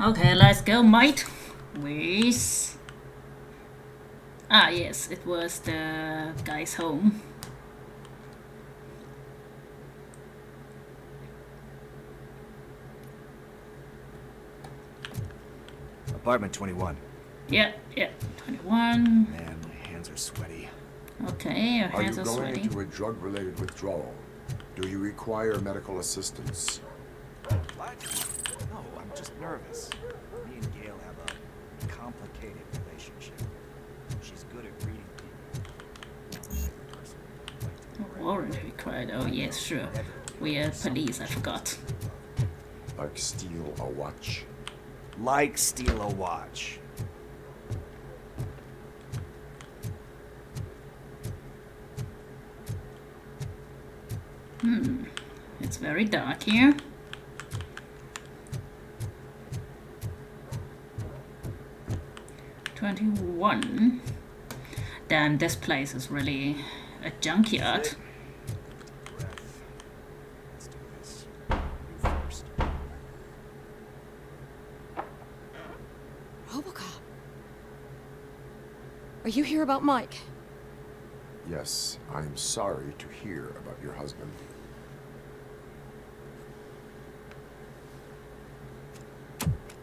Okay, let's go, mate. With... Ah, yes, it was the guy's home. Apartment 21. Yeah, 21. Man, my hands are sweaty. Okay, your hands are sweaty. Are you going into a drug-related withdrawal? Do you require medical assistance? What? No, I'm just nervous. Me and Gail have a complicated relationship. She's good at reading people. Warrant required. Oh yes, sure. We are police, I forgot. Like steal a watch? Like steal a watch. It's very dark here. $21. Damn, this place is really a junkyard. Let's do this. You first. Robocop. Are you here about Mike? Yes, I'm sorry to hear about your husband.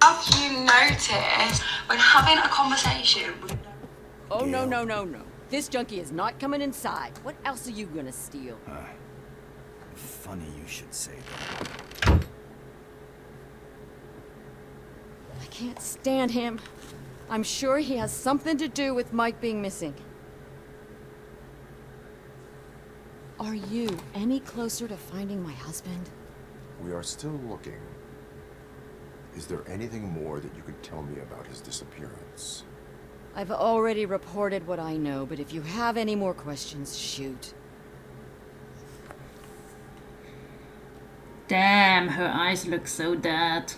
Have you noticed when having a conversation with... Oh, no. This junkie is not coming inside. What else are you gonna steal? Funny you should say that. I can't stand him. I'm sure he has something to do with Mike being missing. Are you any closer to finding my husband? We are still looking. Is there anything more that you could tell me about his disappearance? I've already reported what I know, but if you have any more questions, shoot. Damn, her eyes look so dead.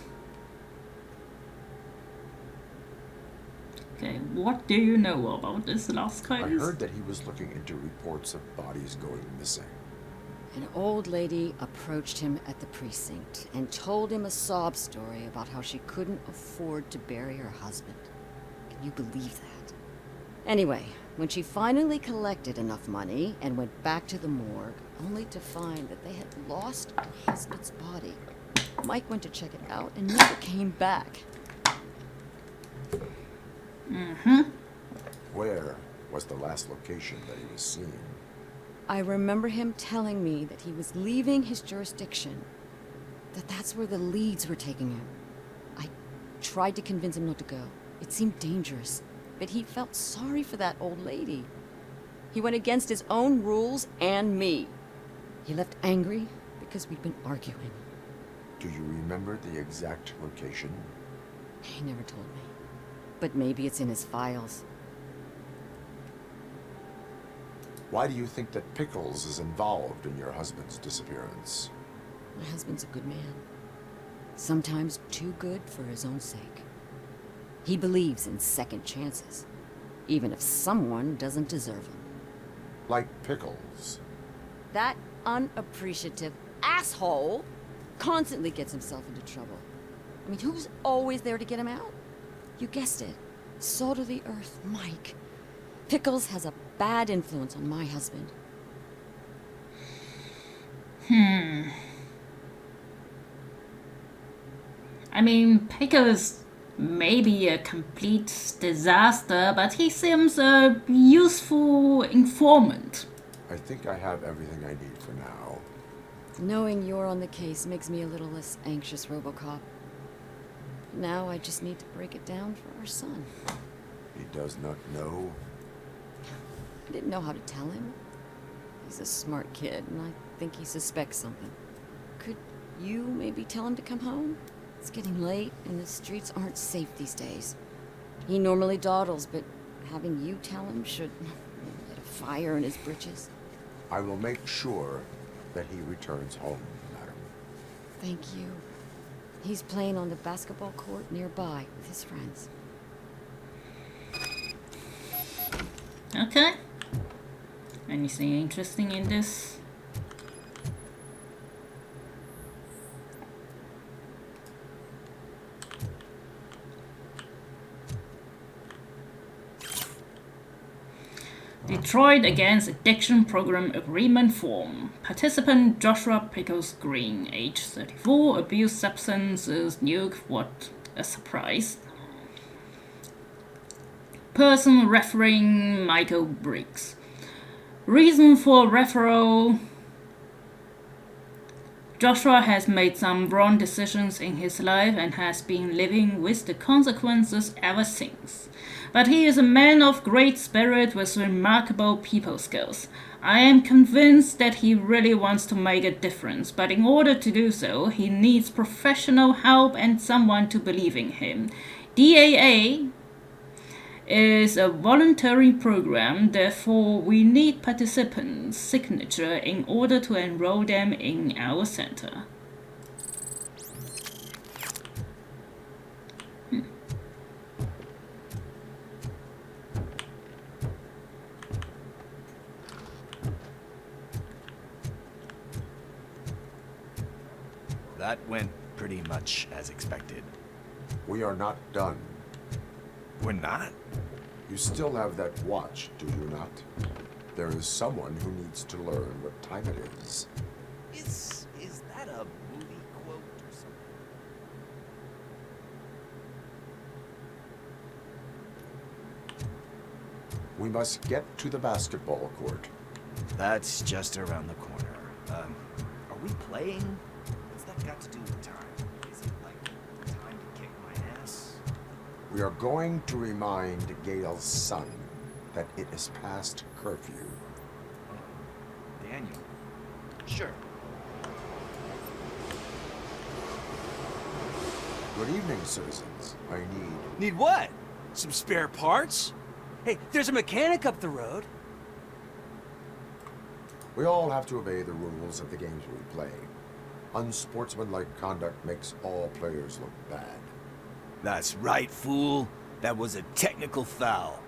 Okay, what do you know about this last case? I heard that he was looking into reports of bodies going missing. An old lady approached him at the precinct and told him a sob story about how she couldn't afford to bury her husband. Can you believe that? Anyway, when she finally collected enough money and went back to the morgue, only to find that they had lost her husband's body, Mike went to check it out and never came back. Where was the last location that he was seen? I remember him telling me that he was leaving his jurisdiction, that's where the leads were taking him. I tried to convince him not to go. It seemed dangerous, but he felt sorry for that old lady. He went against his own rules and me. He left angry because we'd been arguing. Do you remember the exact location? He never told me, but maybe it's in his files. Why do you think that Pickles is involved in your husband's disappearance? My husband's a good man. Sometimes too good for his own sake. He believes in second chances, even if someone doesn't deserve them. Like Pickles. That unappreciative asshole constantly gets himself into trouble. I mean, who's always there to get him out? You guessed it. Salt of the earth, Mike. Pickles has a bad influence on my husband. I mean, Pickles may be a complete disaster, but he seems a useful informant. I think I have everything I need for now. Knowing you're on the case makes me a little less anxious, Robocop. Now I just need to break it down for our son. He does not know. I didn't know how to tell him. He's a smart kid, and I think he suspects something. Could you maybe tell him to come home? It's getting late, and the streets aren't safe these days. He normally dawdles, but having you tell him should light a fire in his britches. I will make sure that he returns home, madam. Thank you. He's playing on the basketball court nearby with his friends. Okay. Anything interesting in this? Detroit Against Addiction Program Agreement Form. Participant Joshua Pickles Green, age 34, abused substances, nuke, what a surprise. Person referring Michael Briggs. Reason for referral: Joshua has made some wrong decisions in his life and has been living with the consequences ever since. But he is a man of great spirit with remarkable people skills. I am convinced that he really wants to make a difference, but in order to do so, he needs professional help and someone to believe in him. DAA is a voluntary program, therefore we need participants' signature in order to enroll them in our center. That went pretty much as expected. We are not done. We're not? You still have that watch, do you not? There is someone who needs to learn what time it is. Is that a movie quote or something? We must get to the basketball court. That's just around the corner. Are we playing? What's that got to do with time? Is it like time to kick my ass? We are going to remind Gail's son that it is past curfew. Daniel. Sure. Good evening, citizens. I need... Need what? Some spare parts? Hey, there's a mechanic up the road. We all have to obey the rules of the games we play. Unsportsmanlike conduct makes all players look bad. That's right, fool. That was a technical foul.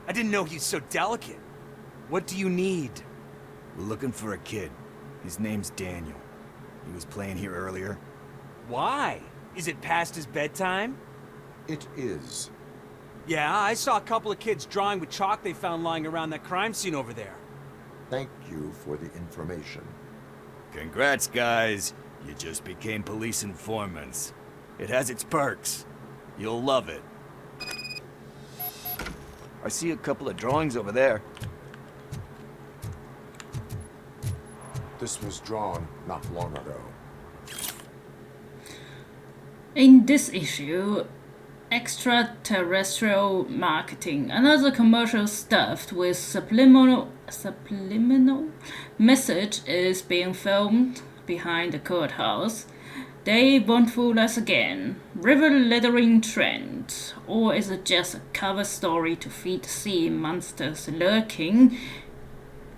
I didn't know he's so delicate. What do you need? We're looking for a kid. His name's Daniel. He was playing here earlier. Why? Is it past his bedtime? It is. Yeah, I saw a couple of kids drawing with chalk they found lying around that crime scene over there. Thank you for the information. Congrats, guys. You just became police informants. It has its perks. You'll love it. I see a couple of drawings over there. This was drawn not long ago. In this issue, extraterrestrial marketing, another commercial stuffed with subliminal message is being filmed behind the courthouse. They won't fool us again. River littering trend, or is it just a cover story to feed sea monsters lurking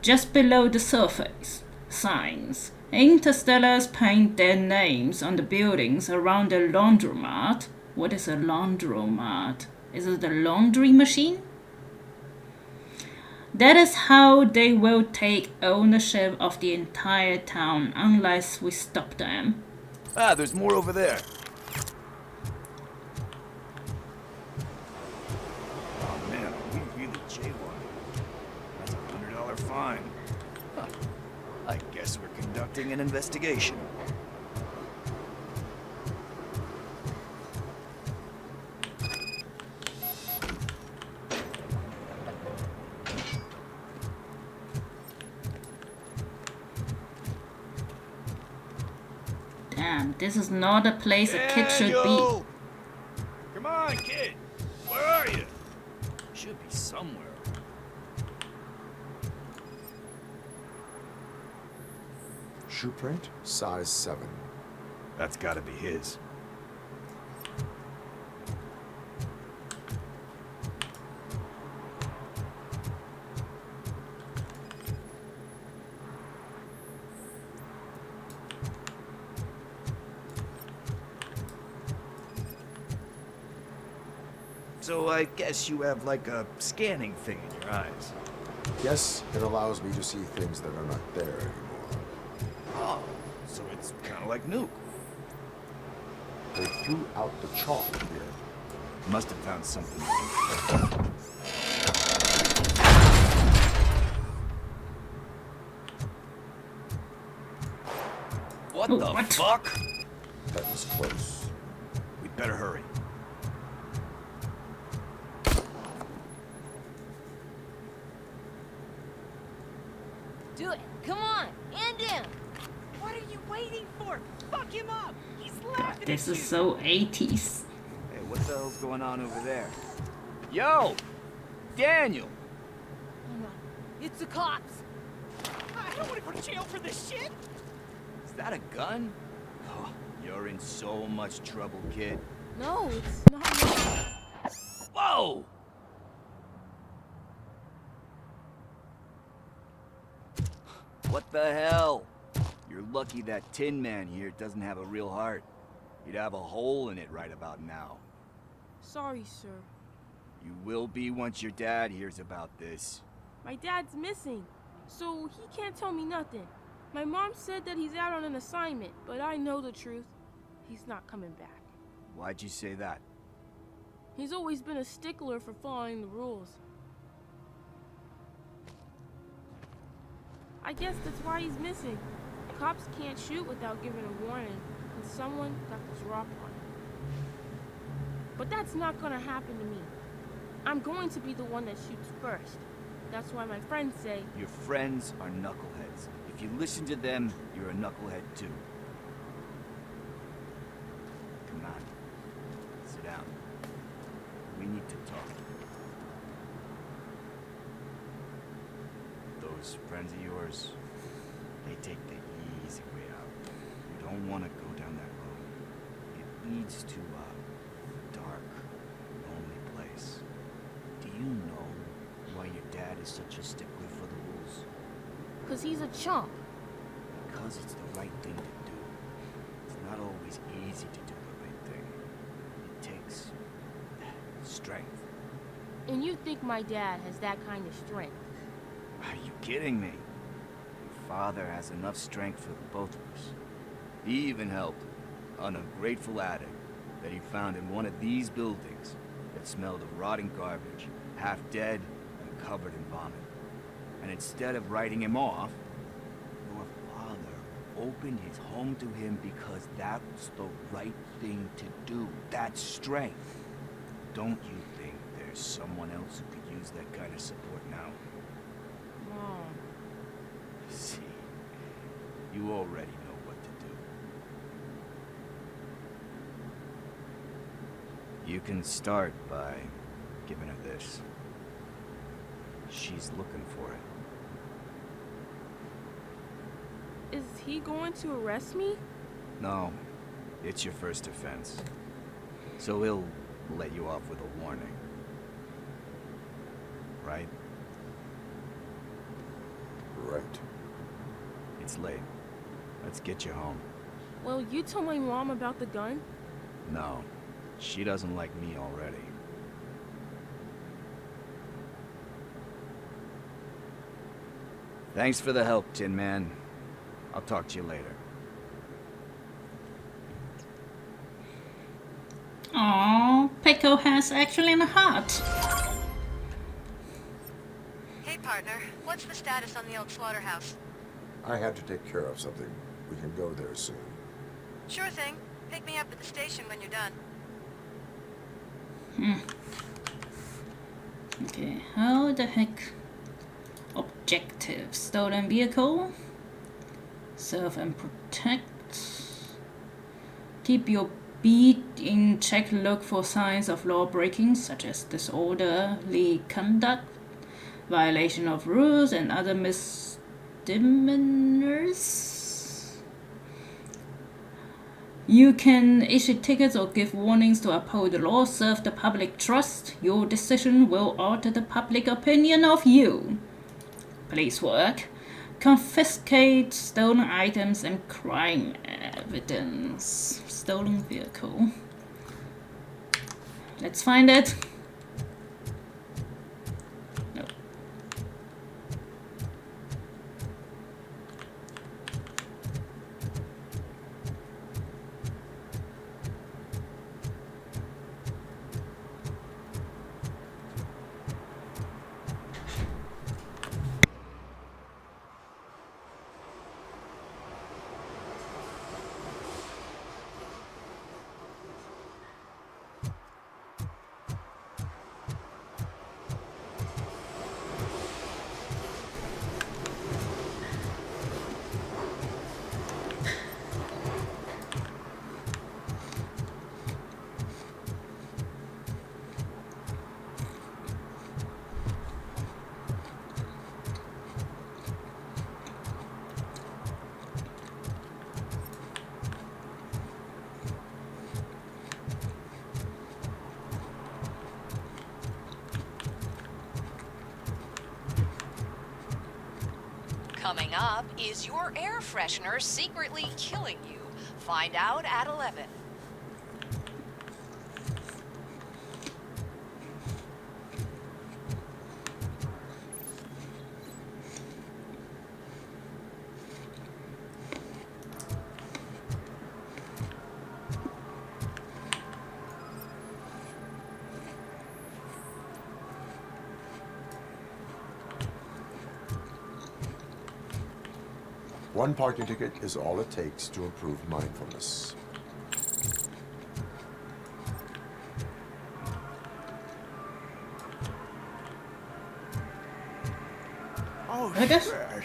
just below the surface? Signs. Interstellars paint their names on the buildings around the laundromat. What is a laundromat? Is it a laundry machine? That is how they will take ownership of the entire town unless we stop them. Ah, there's more over there. Oh man, we really jaywalked. That's a $100 fine. Huh. I guess we're conducting an investigation. Damn, this is not a place a kid should be. Daniel! Come on, kid. Where are you? Should be somewhere. Shoe print, size 7. That's gotta be his. So I guess you have like a scanning thing in your eyes. Yes, it allows me to see things that are not there anymore. Oh, so it's kind of like Nuke. They threw out the chalk here. Must have found something. What Oh, the what? fuck? That was close. We'd better hurry. Do it. Come on. End him. What are you waiting for? Fuck him up. He's God, laughing this at is you. so 80s. Hey, what the hell's going on over there? Yo! Daniel! Oh no. It's the cops. I don't want to go to jail for this shit. Is that a gun? Oh, you're in so much trouble, kid. No, it's not. Whoa! What the hell? You're lucky that Tin Man here doesn't have a real heart. He'd have a hole in it right about now. Sorry, sir. You will be once your dad hears about this. My dad's missing, so he can't tell me nothing. My mom said that he's out on an assignment, but I know the truth. He's not coming back. Why'd you say that? He's always been a stickler for following the rules. I guess that's why he's missing. Cops can't shoot without giving a warning, and someone got the drop on him. But that's not gonna happen to me. I'm going to be the one that shoots first. That's why my friends say, Your friends are knuckleheads. If you listen to them, you're a knucklehead too. Come on. Sit down. We need to talk. Those friends of yours, they take the easy way out. You don't want to go down that road. It leads to a dark, lonely place. Do you know why your dad is such a stickler for the rules? 'cause he's a chump. Because it's the right thing to do. It's not always easy to do the right thing. It takes strength. And you think my dad has that kind of strength? Are you kidding me? Your father has enough strength for the both of us. He even helped an ungrateful addict that he found in one of these buildings that smelled of rotting garbage, half dead and covered in vomit. And instead of writing him off, your father opened his home to him because that was the right thing to do. That's strength. Don't you think there's someone else who could use that kind of support now? Mom. See, you already know what to do. You can start by giving her this. She's looking for it. Is he going to arrest me? No, it's your first offense. So he'll let you off with a warning. Right? Right. It's late. Let's get you home. Well, you told my mom about the gun? No, she doesn't like me already. Thanks for the help, Tin Man. I'll talk to you later. Aww, Pickle has actually a heart. Hey, partner. What's the status on the old slaughterhouse? I had to take care of something. We can go there soon. Sure thing. Pick me up at the station when you're done. Okay, how the heck? Objective. Stolen vehicle. Serve and protect. Keep your beat in check. Look for signs of law breaking, such as disorderly conduct, violation of rules, and other misdemeanors. You can issue tickets or give warnings to uphold the law, serve the public trust. Your decision will alter the public opinion of you. Police work. Confiscate stolen items and crime evidence. Stolen vehicle. Let's find it. No. Coming up, is your air freshener secretly killing you? Find out at 11. One parking ticket is all it takes to improve mindfulness. Oh, I guess- shit.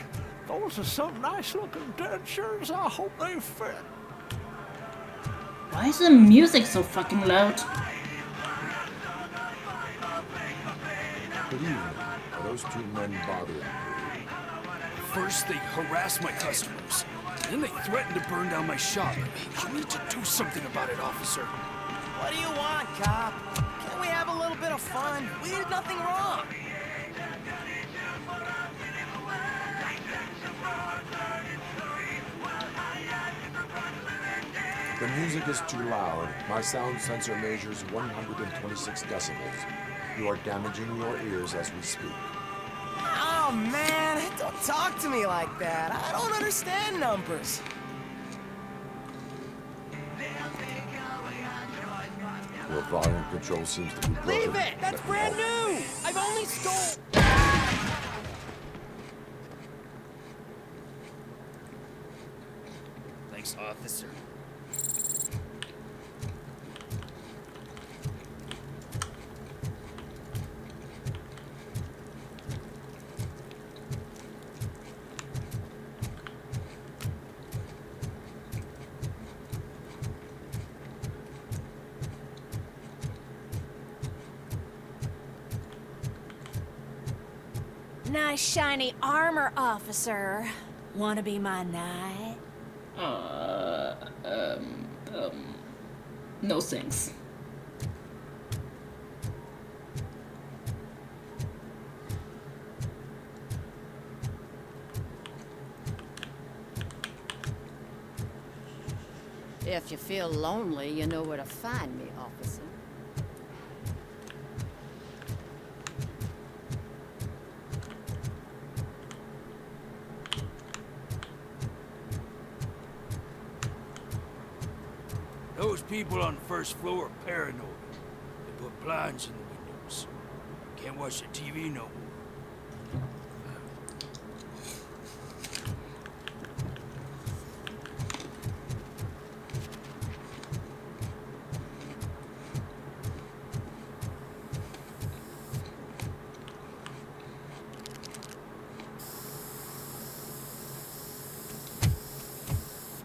Those are some nice-looking dentures. I hope they fit. Why is the music so fucking loud? Good evening. Are those two men bothering you? First, they harass my customers. Then they threaten to burn down my shop. You need to do something about it, officer. What do you want, cop? Can't we have a little bit of fun? We did nothing wrong. The music is too loud. My sound sensor measures 126 decibels. You are damaging your ears as we speak. Oh, man, don't talk to me like that. I don't understand numbers. Your volume control seems to be broken. Leave it! That's Let me brand help. new! I've only stole... Thanks, officer. Nice shiny armor, officer. Wanna be my knight? No thanks. If you feel lonely, you know where to find me, officer. Those people on the first floor are paranoid. They put blinds in the windows. Can't watch the TV no more.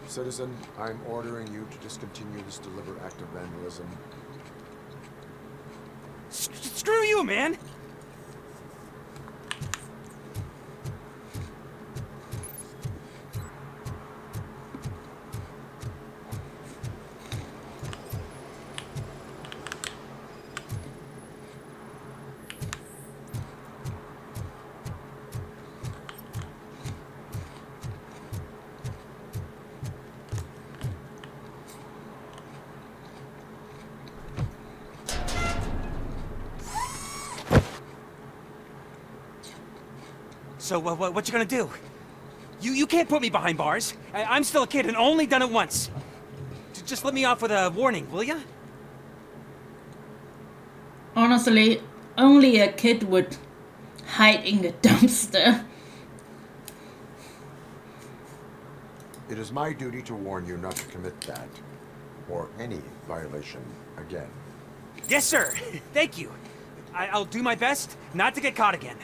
Citizen, I'm ordering you to discontinue this deliberate act of vandalism. Screw you, man! So, what you gonna do? You can't put me behind bars. I'm still a kid and only done it once. Just let me off with a warning, will ya? Honestly, only a kid would hide in the dumpster. It is my duty to warn you not to commit that, or any violation again. Yes, sir. Thank you. I'll do my best not to get caught again.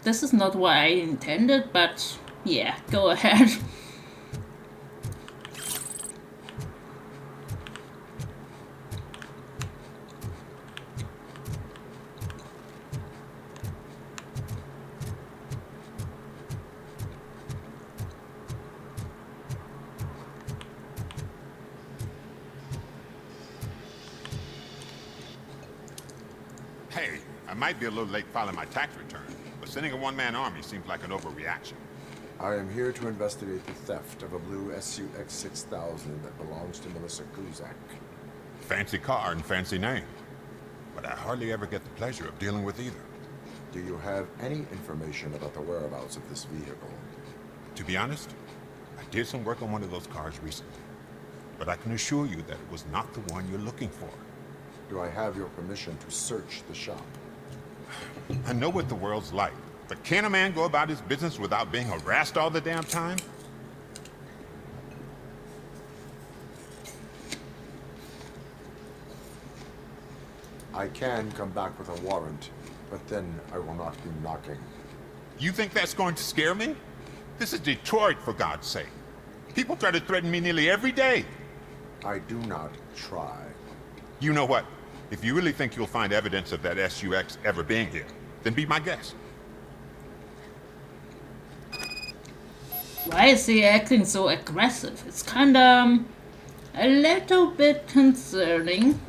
This is not what I intended, but yeah, go ahead. Hey, I might be a little late filing my tax return, but sending a one-man army seems like an overreaction. I am here to investigate the theft of a blue SUX 6000 that belongs to Melissa Kuzak. Fancy car and fancy name. But I hardly ever get the pleasure of dealing with either. Do you have any information about the whereabouts of this vehicle? To be honest, I did some work on one of those cars recently. But I can assure you that it was not the one you're looking for. Do I have your permission to search the shop? I know what the world's like, but can a man go about his business without being harassed all the damn time? I can come back with a warrant, but then I will not be knocking. You think that's going to scare me? This is Detroit, for God's sake. People try to threaten me nearly every day. I do not try. You know what? If you really think you'll find evidence of that SUX ever being here, then be my guest. Why is he acting so aggressive? It's kinda a little bit concerning.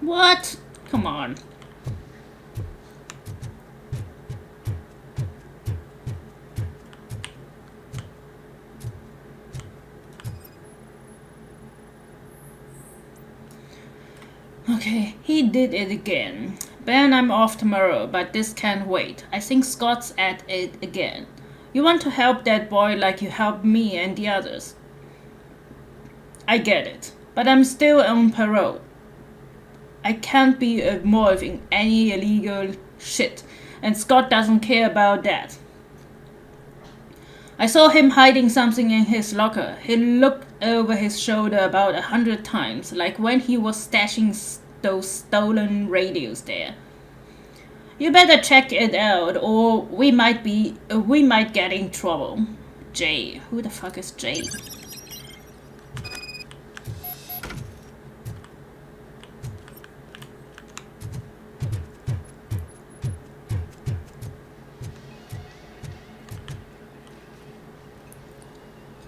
What? Come on. Okay, he did it again. Ben, I'm off tomorrow, but this can't wait. I think Scott's at it again. You want to help that boy like you helped me and the others. I get it, but I'm still on parole. I can't be involved in any illegal shit, and Scott doesn't care about that. I saw him hiding something in his locker. He looked over his shoulder about 100 times, like when he was stashing those stolen radios there. You better check it out, or we might get in trouble. Jay. Who the fuck is Jay?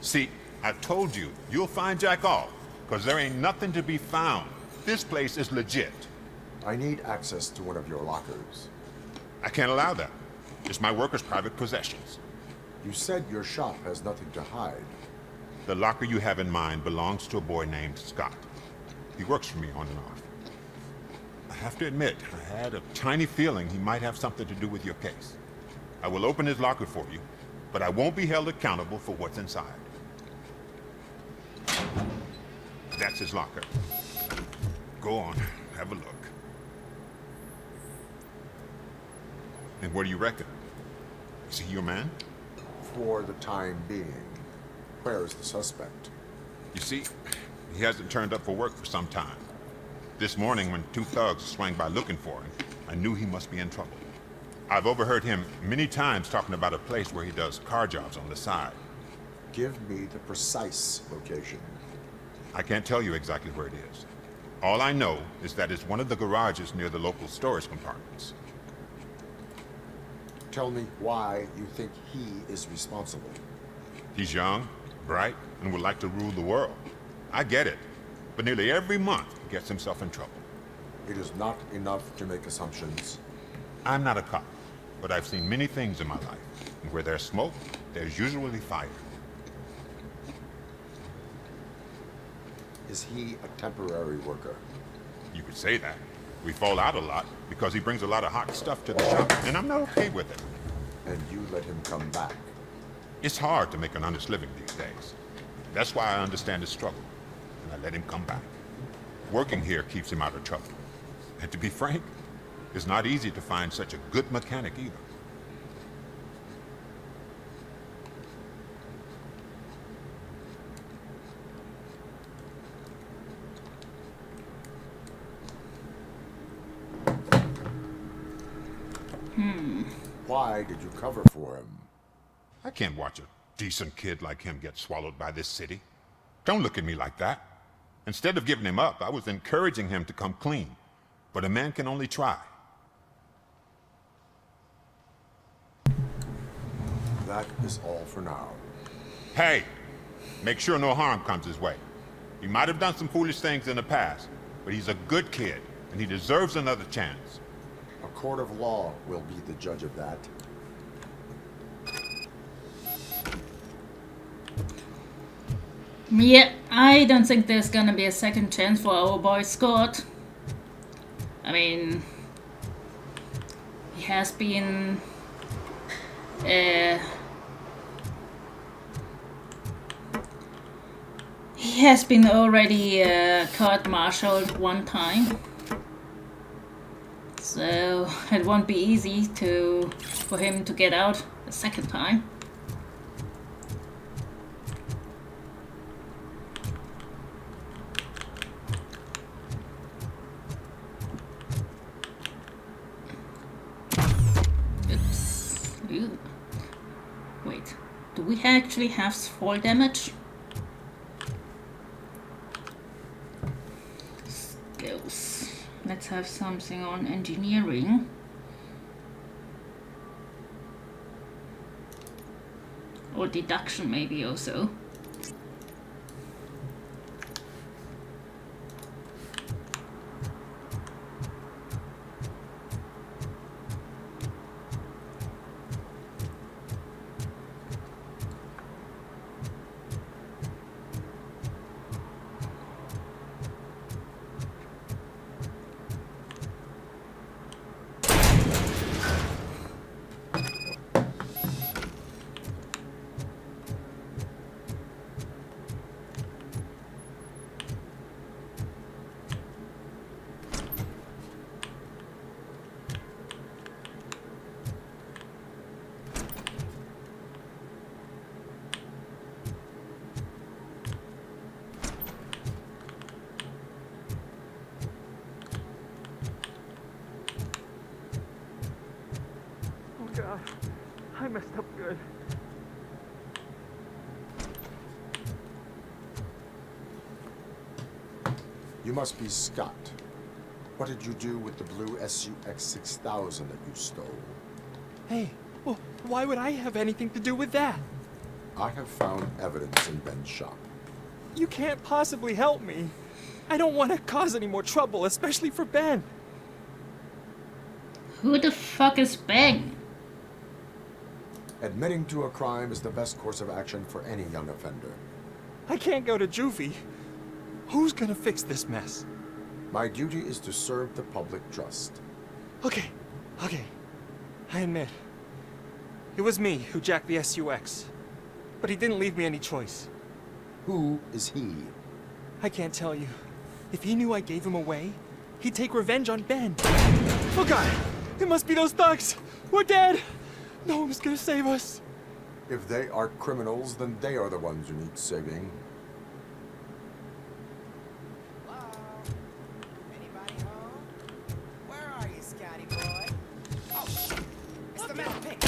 See, I told you, you'll find Jack off, because there ain't nothing to be found. This place is legit. I need access to one of your lockers. I can't allow that. It's my workers' private possessions. You said your shop has nothing to hide. The locker you have in mind belongs to a boy named Scott. He works for me on and off. I have to admit, I had a tiny feeling he might have something to do with your case. I will open his locker for you, but I won't be held accountable for what's inside. That's his locker. Go on, have a look. And what do you reckon? Is he your man? For the time being. Where is the suspect? You see, he hasn't turned up for work for some time. This morning, when two thugs swang by looking for him, I knew he must be in trouble. I've overheard him many times talking about a place where he does car jobs on the side. Give me the precise location. I can't tell you exactly where it is. All I know is that it's one of the garages near the local storage compartments. Tell me why you think he is responsible. He's young, bright, and would like to rule the world. I get it, but nearly every month he gets himself in trouble. It is not enough to make assumptions. I'm not a cop, but I've seen many things in my life, and where there's smoke, there's usually fire. Is he a temporary worker? You could say that. We fall out a lot because he brings a lot of hot stuff to the shop, and I'm not okay with it. And you let him come back? It's hard to make an honest living these days. That's why I understand his struggle, and I let him come back. Working here keeps him out of trouble. And to be frank, it's not easy to find such a good mechanic either. Why did you cover for him? I can't watch a decent kid like him get swallowed by this city. Don't look at me like that. Instead of giving him up, I was encouraging him to come clean. But a man can only try. That is all for now. Hey, make sure no harm comes his way. He might have done some foolish things in the past, but he's a good kid, and he deserves another chance. A court of law will be the judge of that. Yeah, I don't think there's gonna be a second chance for our boy Scott. I mean, he has been already court-martialed one time, so it won't be easy for him to get out a second time. Oops. Ooh. Wait, do we actually have fall damage? Skills. Let's have something on engineering. Or deduction maybe also. God, I messed up good. You must be Scott. What did you do with the blue SUX 6000 that you stole? Hey, well, why would I have anything to do with that? I have found evidence in Ben's shop. You can't possibly help me. I don't want to cause any more trouble, especially for Ben. Who the fuck is Ben? Admitting to a crime is the best course of action for any young offender. I can't go to juvie. Who's gonna fix this mess? My duty is to serve the public trust. Okay. I admit. It was me who jacked the SUX. But he didn't leave me any choice. Who is he? I can't tell you. If he knew I gave him away, he'd take revenge on Ben. Oh God! It must be those thugs! We're dead! No one was gonna save us. If they are criminals, then they are the ones who need saving. Hello? Anybody home? Where are you, Scotty boy? Oh, shit! It's the metal pig!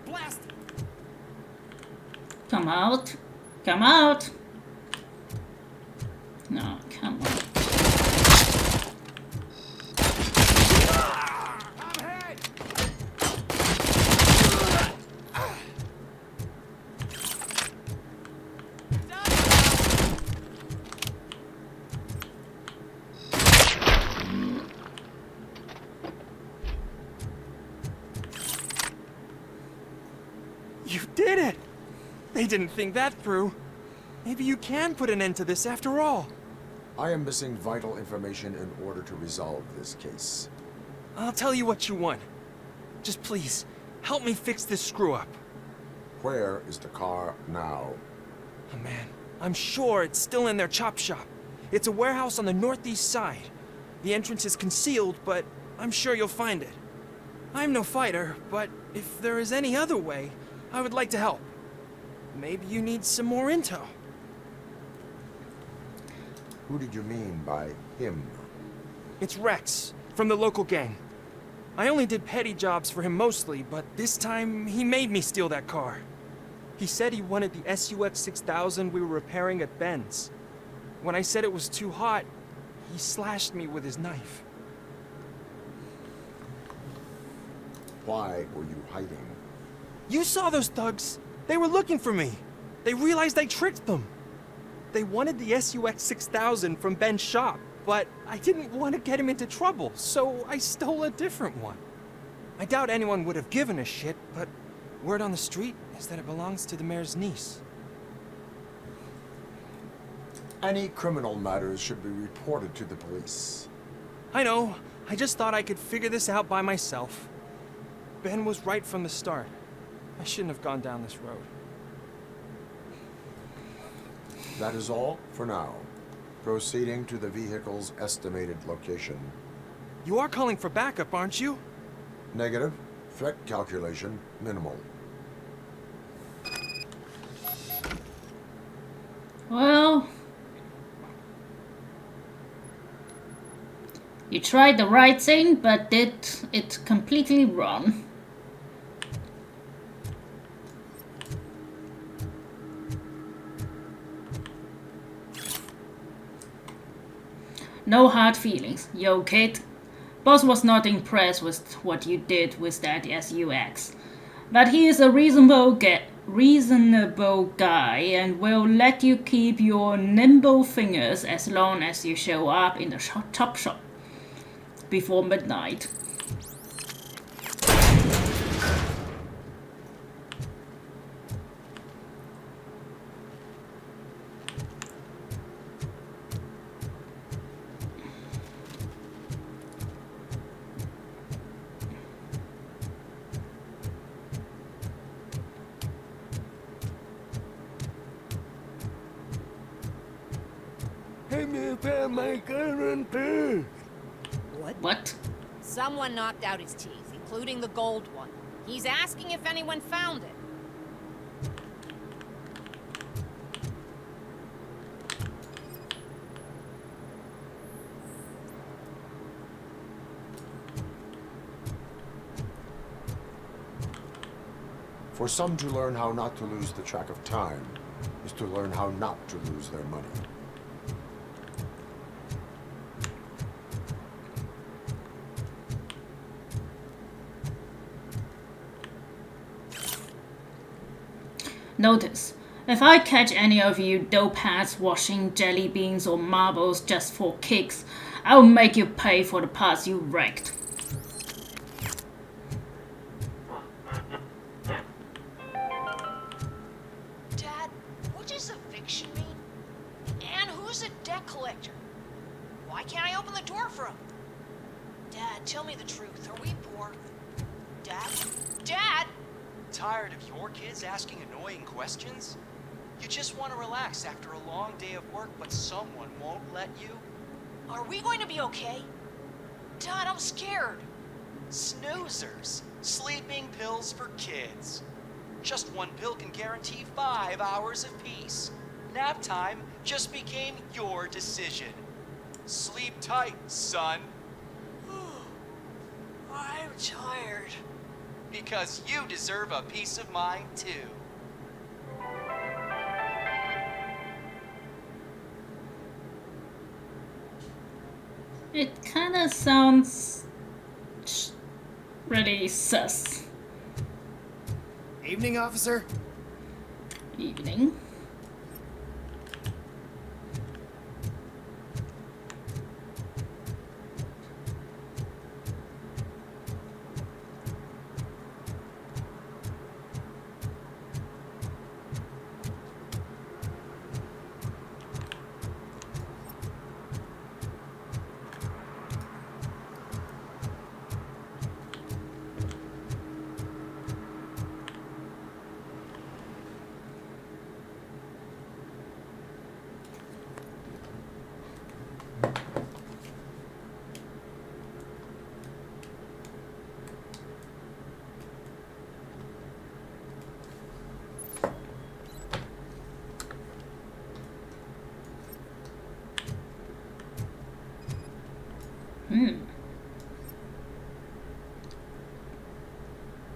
Blast it! Come out. Come out. No, come on. You did it! They didn't think that through. Maybe you can put an end to this after all. I am missing vital information in order to resolve this case. I'll tell you what you want. Just please, help me fix this screw-up. Where is the car now? Oh man, I'm sure it's still in their chop shop. It's a warehouse on the northeast side. The entrance is concealed, but I'm sure you'll find it. I'm no fighter, but if there is any other way, I would like to help. Maybe you need some more intel. Who did you mean by him? It's Rex, from the local gang. I only did petty jobs for him mostly, but this time he made me steal that car. He said he wanted the SUX 6000 we were repairing at Ben's. When I said it was too hot, he slashed me with his knife. Why were you hiding? You saw those thugs. They were looking for me. They realized I tricked them. They wanted the SUX 6000 from Ben's shop, but I didn't want to get him into trouble, so I stole a different one. I doubt anyone would have given a shit, but word on the street is that it belongs to the mayor's niece. Any criminal matters should be reported to the police. I know. I just thought I could figure this out by myself. Ben was right from the start. I shouldn't have gone down this road. That is all for now. Proceeding to the vehicle's estimated location. You are calling for backup, aren't you? Negative. Threat calculation minimal. Well, you tried the right thing, but did it completely wrong. No hard feelings, yo kid. Boss was not impressed with what you did with that SUX. But he is a reasonable guy and will let you keep your nimble fingers as long as you show up in the top shop before midnight. What? Someone knocked out his teeth, including the gold one. He's asking if anyone found it. For some to learn how not to lose the track of time is to learn how not to lose their money. Notice, if I catch any of you dope-hats washing jelly beans or marbles just for kicks, I'll make you pay for the parts you wrecked. Dad, what does eviction mean? And who's a debt collector? Why can't I open the door for him? Dad, tell me the truth. Are we poor? Dad? Dad? Tired of your kids asking annoying questions? You just want to relax after a long day of work, but someone won't let you? Are we going to be okay? Dad, I'm scared. Snoozers. Sleeping pills for kids. Just one pill can guarantee 5 hours of peace. Nap time just became your decision. Sleep tight, son. I'm tired. Because you deserve a peace of mind, too. It kinda sounds really sus. Evening, officer. Evening.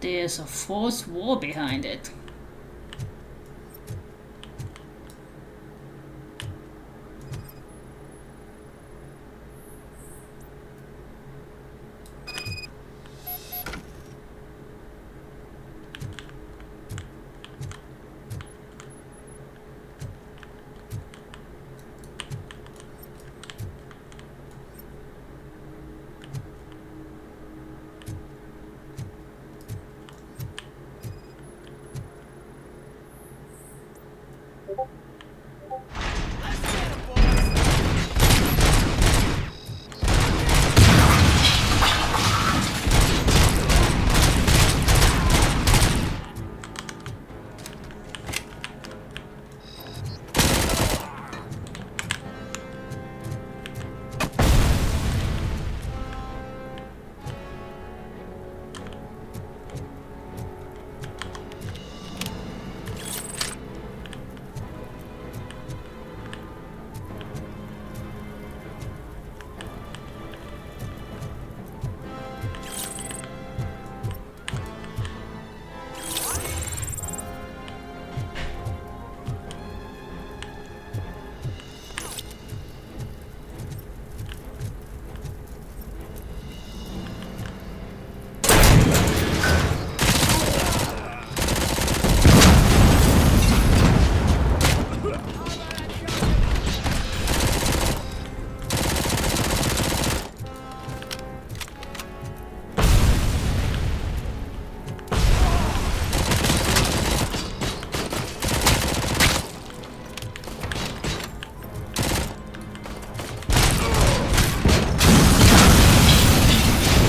there's a force war behind it.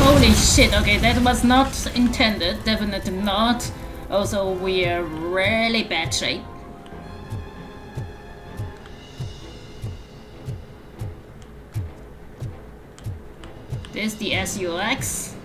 Holy shit, okay, that was not intended, definitely not. Also, we're really bad shape. There's the SUX.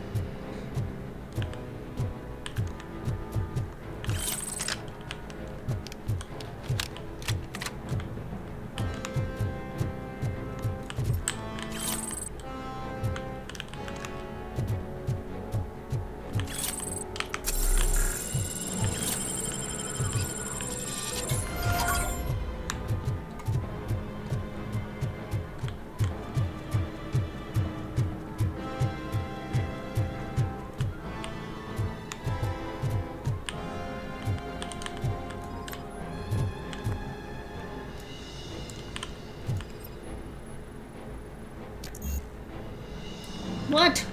What?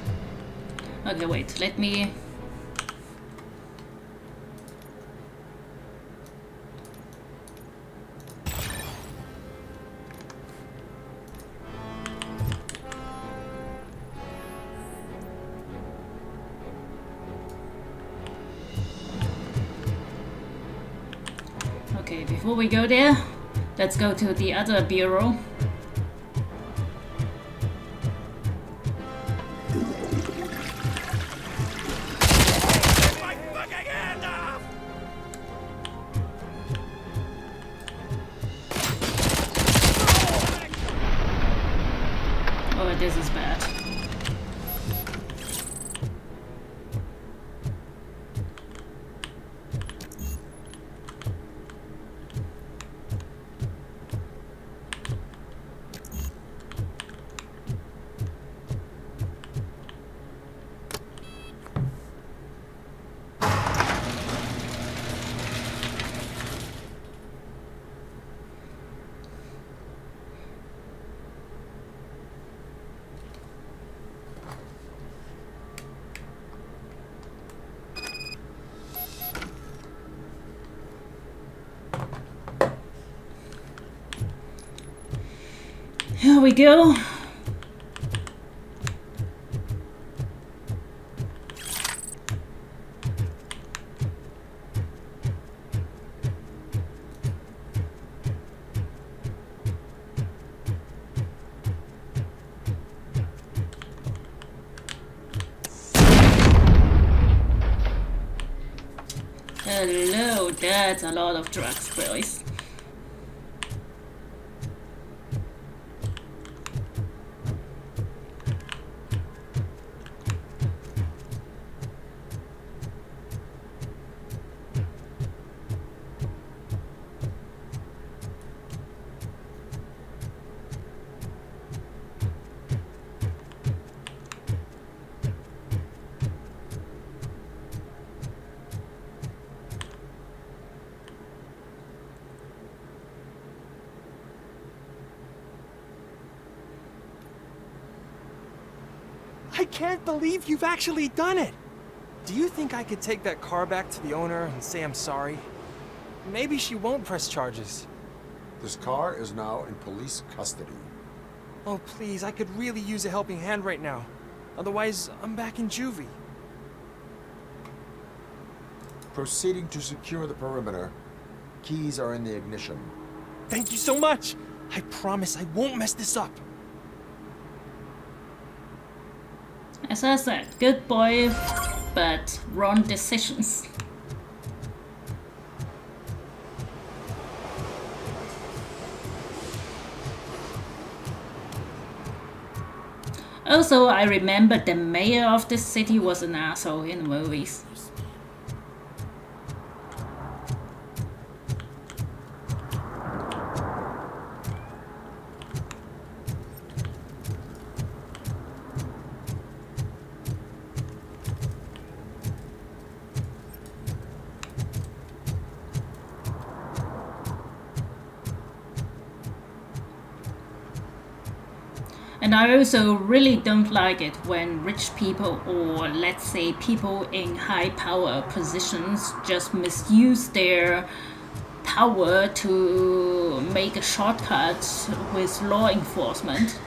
Okay, wait, let me... Okay, before we go there, let's go to the other bureau. Oh, this is bad. Here we go. Hello, that's a lot of drugs, boys. I can't believe you've actually done it! Do you think I could take that car back to the owner and say I'm sorry? Maybe she won't press charges. This car is now in police custody. Oh, please, I could really use a helping hand right now. Otherwise, I'm back in juvie. Proceeding to secure the perimeter. Keys are in the ignition. Thank you so much! I promise I won't mess this up. As I said, good boy, but wrong decisions. Also, I remember the mayor of this city was an asshole in the movies. And I also really don't like it when rich people, or let's say people in high power positions, just misuse their power to make a shortcut with law enforcement.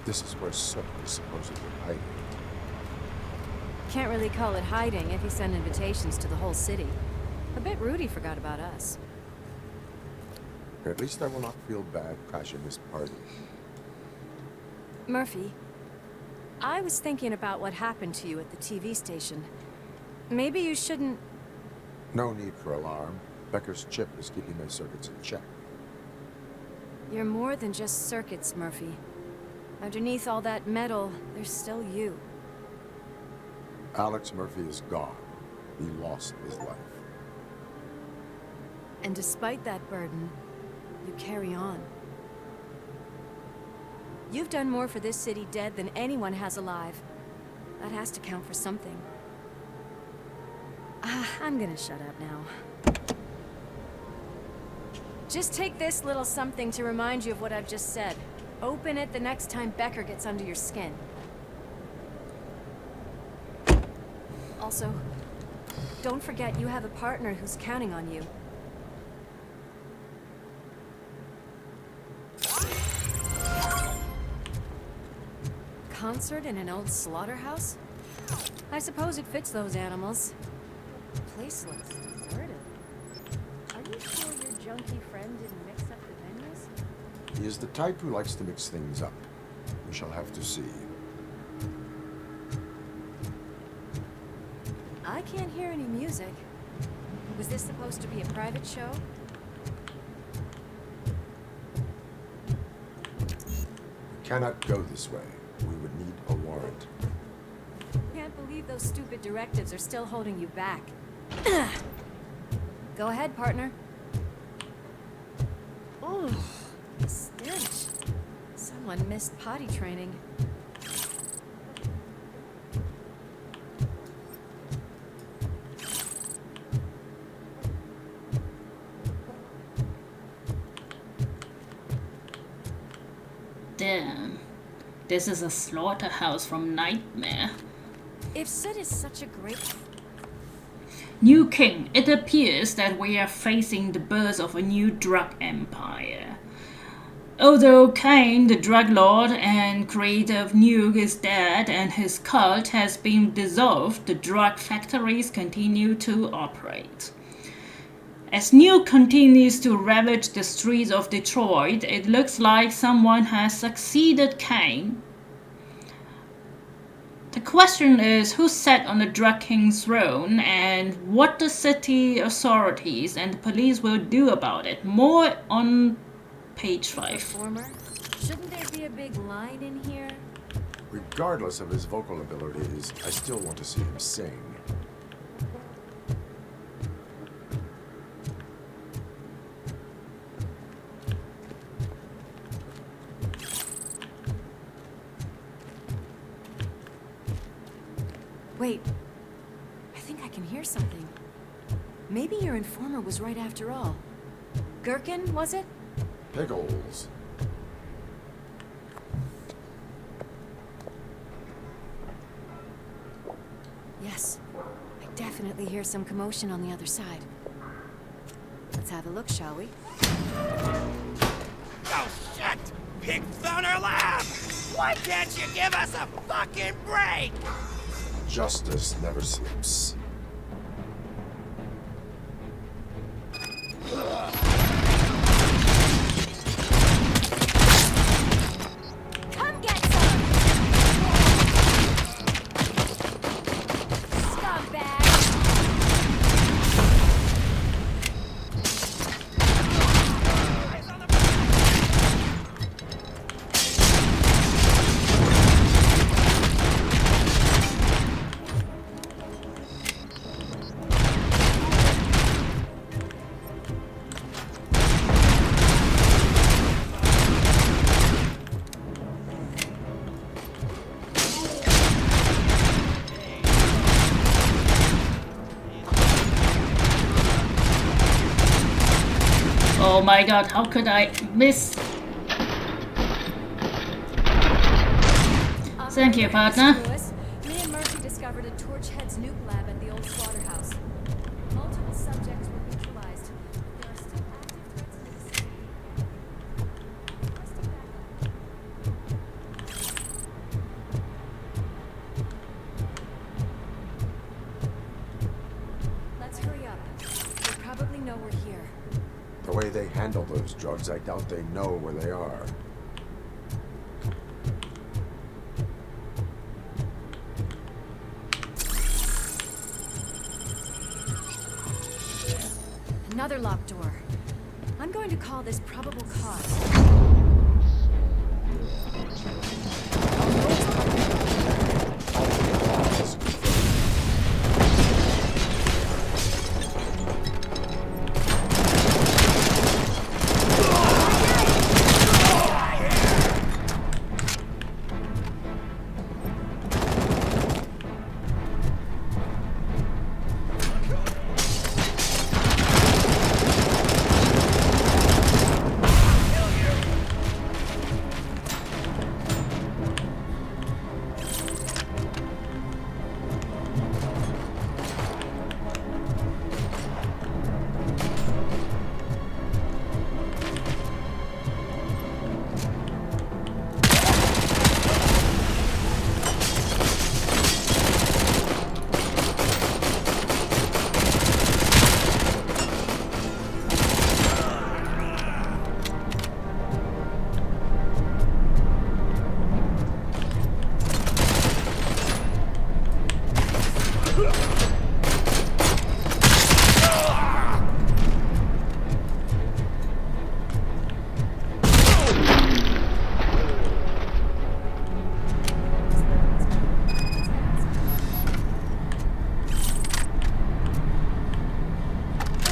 This is where Sook is supposedly hiding. Can't really call it hiding if you send invitations to the whole city. A bit rude he forgot about us. At least I will not feel bad crashing this party. Murphy, I was thinking about what happened to you at the TV station. Maybe you shouldn't... No need for alarm. Becker's chip is keeping my circuits in check. You're more than just circuits, Murphy. Underneath all that metal, there's still you. Alex Murphy is gone. He lost his life. And despite that burden, you carry on. You've done more for this city dead than anyone has alive. That has to count for something. I'm gonna shut up now. Just take this little something to remind you of what I've just said. Open it the next time Becker gets under your skin. Also, don't forget you have a partner who's counting on you. Concert in an old slaughterhouse? I suppose it fits those animals. The place looks deserted. Are you sure your junkie friend didn't mix up the venues? He is the type who likes to mix things up. We shall have to see. I can't hear any music. Was this supposed to be a private show? We cannot go this way. We would need a warrant. Can't believe those stupid directives are still holding you back. Go ahead, partner. Oh, the stench. Someone missed potty training. Damn. This is a slaughterhouse from Nightmare. If Sid is such a great... New King, it appears that we are facing the birth of a new drug empire. Although Kane, the drug lord and creator of Nuke, is dead and his cult has been dissolved, the drug factories continue to operate. As Nuke continues to ravage the streets of Detroit, it looks like someone has succeeded Kane. The question is who sat on the drug king's throne and what the city authorities and the police will do about it. More on Page 5. Performer? Shouldn't there be a big line in here? Regardless of his vocal abilities, I still want to see him sing. Wait, I think I can hear something. Maybe your informer was right after all. Gherkin, was it? Pickles. Yes, I definitely hear some commotion on the other side. Let's have a look, shall we? Oh shit! Pig found our lab! Why can't you give us a fucking break? Justice never sleeps. Come get some! Scumbag! Oh my god, how could I miss? Thank you, partner. Lewis, me and Murphy discovered a Torchhead's nuke lab at the old slaughterhouse. Multiple subjects were neutralized. There are still active threats in the city. Let's hurry up. They probably know we're here. The way they handle those drugs, I doubt they know where they are. Another locked door. I'm going to call this probable cause.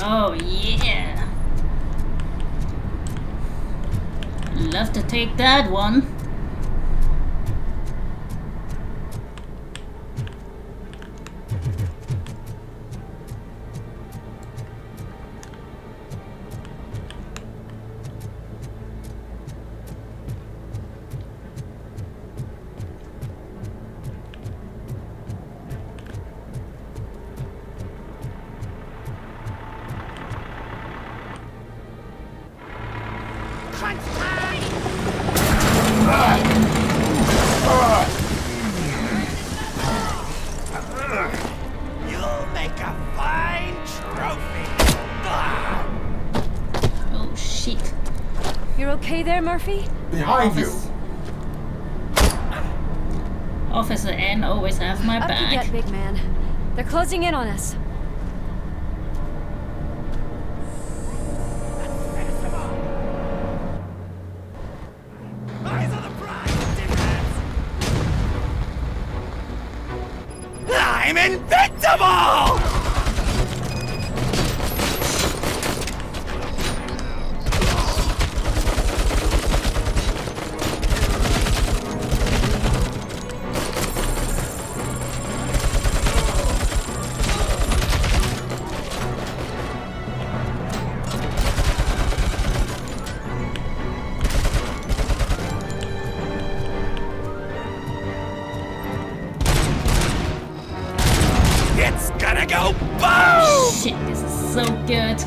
Oh yeah. Love to take that one. You'll make a fine trophy. Oh shit. You're okay there, Murphy? Behind you! Officer N always have my Up you back. get, big man. They're closing in on us. good.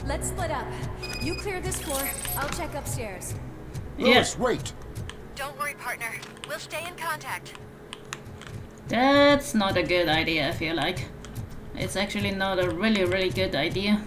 Let's split up. You clear this floor, I'll check upstairs. Louis, wait! Don't worry, partner. We'll stay in contact. That's not a good idea, I feel like. It's actually not a really good idea.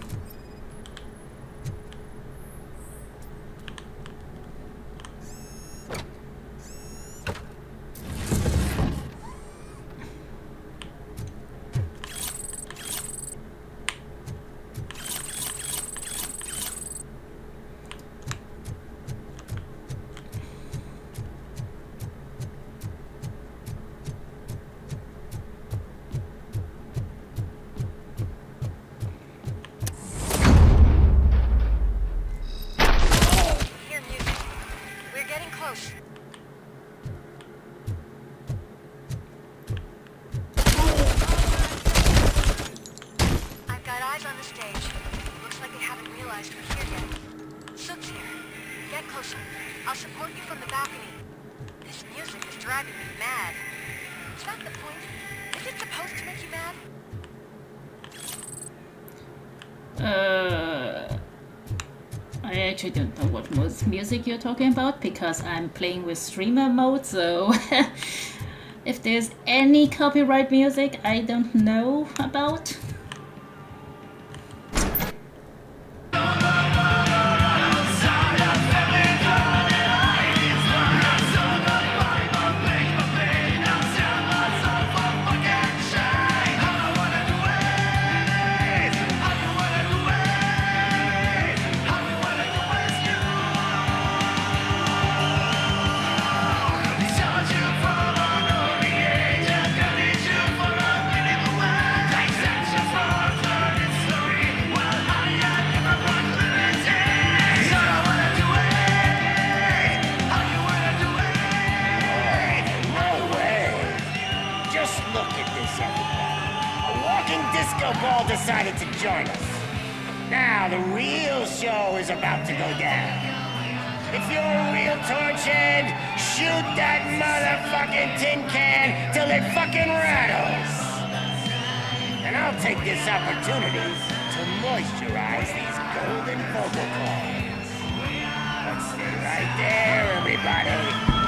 I'll support you from the balcony. This music is driving me mad. Is that the point? Is it supposed to make you mad? I actually don't know what music you're talking about because I'm playing with streamer mode, so if there's any copyright music I don't know about. Decided to join us. Now the real show is about to go down. If you're a real torch head, shoot that motherfucking tin can till it fucking rattles. And I'll take this opportunity to moisturize these golden vocal cords. But stay right there, everybody.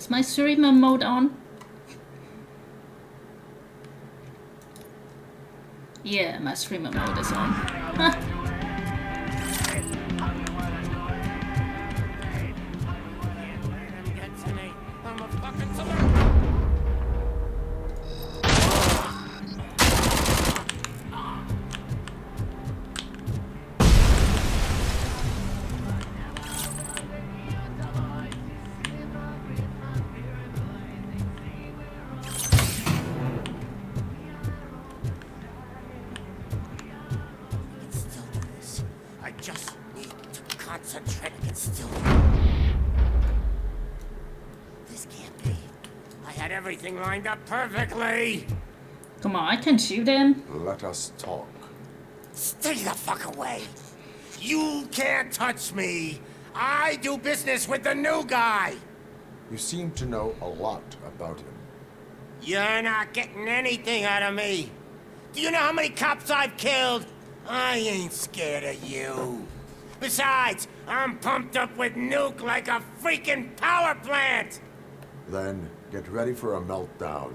Is my streamer mode on? Yeah, my streamer mode is on. Huh. Everything lined up perfectly. Come on, I can shoot him. Let us talk. Stay the fuck away. You can't touch me. I do business with the new guy. You seem to know a lot about him. You're not getting anything out of me. Do you know how many cops I've killed? I ain't scared of you. Besides, I'm pumped up with nuke like a freaking power plant. Then get ready for a meltdown.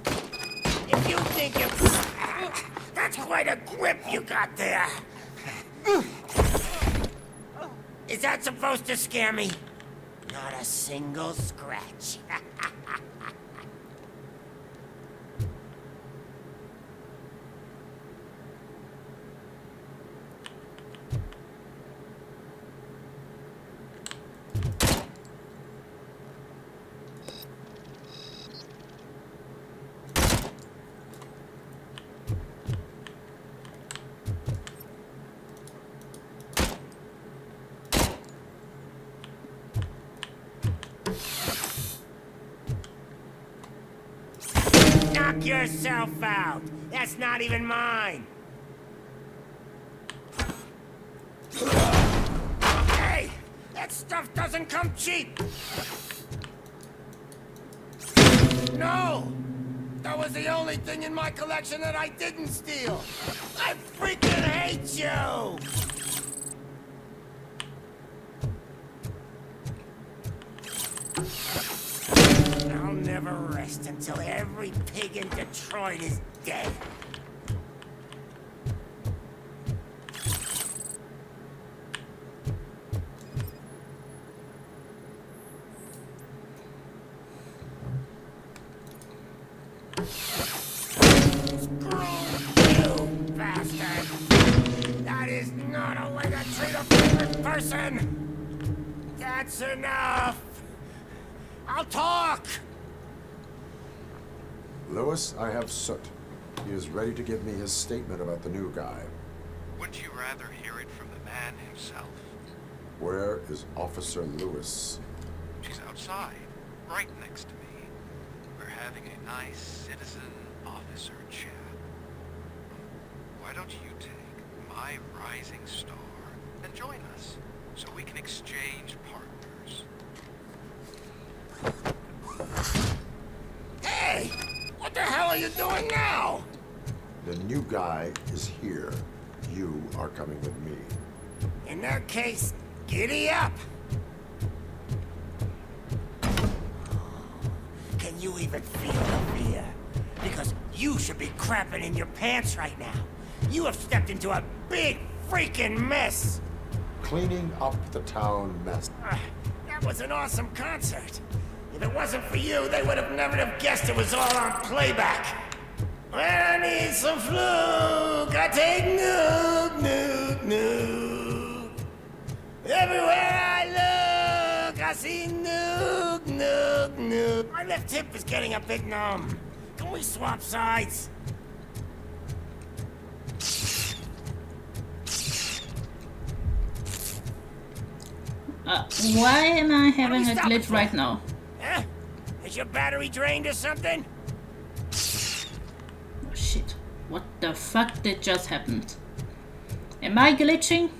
If you think you... That's quite a grip you got there. Is that supposed to scare me? Not a single scratch. Knock yourself out. That's not even mine. Hey, that stuff doesn't come cheap. No, that was the only thing in my collection that I didn't steal. I freaking hate you. I'll never rest until every pig in Detroit is dead. Screw you, bastard! That is not a way to treat a favorite person! That's enough! I'll talk! Lewis, I have Soot. He is ready to give me his statement about the new guy. Wouldn't you rather hear it from the man himself? Where is Officer Lewis? She's outside, right next to me. We're having a nice citizen officer chat. Why don't you take my rising star and join us so we can exchange partners? Hey! What the hell are you doing now? The new guy is here. You are coming with me. In that case, giddy up! Can you even feel the fear? Because you should be crapping in your pants right now. You have stepped into a big freaking mess! Cleaning up the town mess. That was an awesome concert. If it wasn't for you, they would have never have guessed it was all on playback. When I need some fluke, I take nuke, nuke, nuke. Everywhere I look, I see nuke, nuke, nuke. My left hip is getting a bit numb. Can we swap sides? Why am I having a glitch right now? Huh? Is your battery drained or something? Oh, shit. What the fuck did just happen? Am I glitching?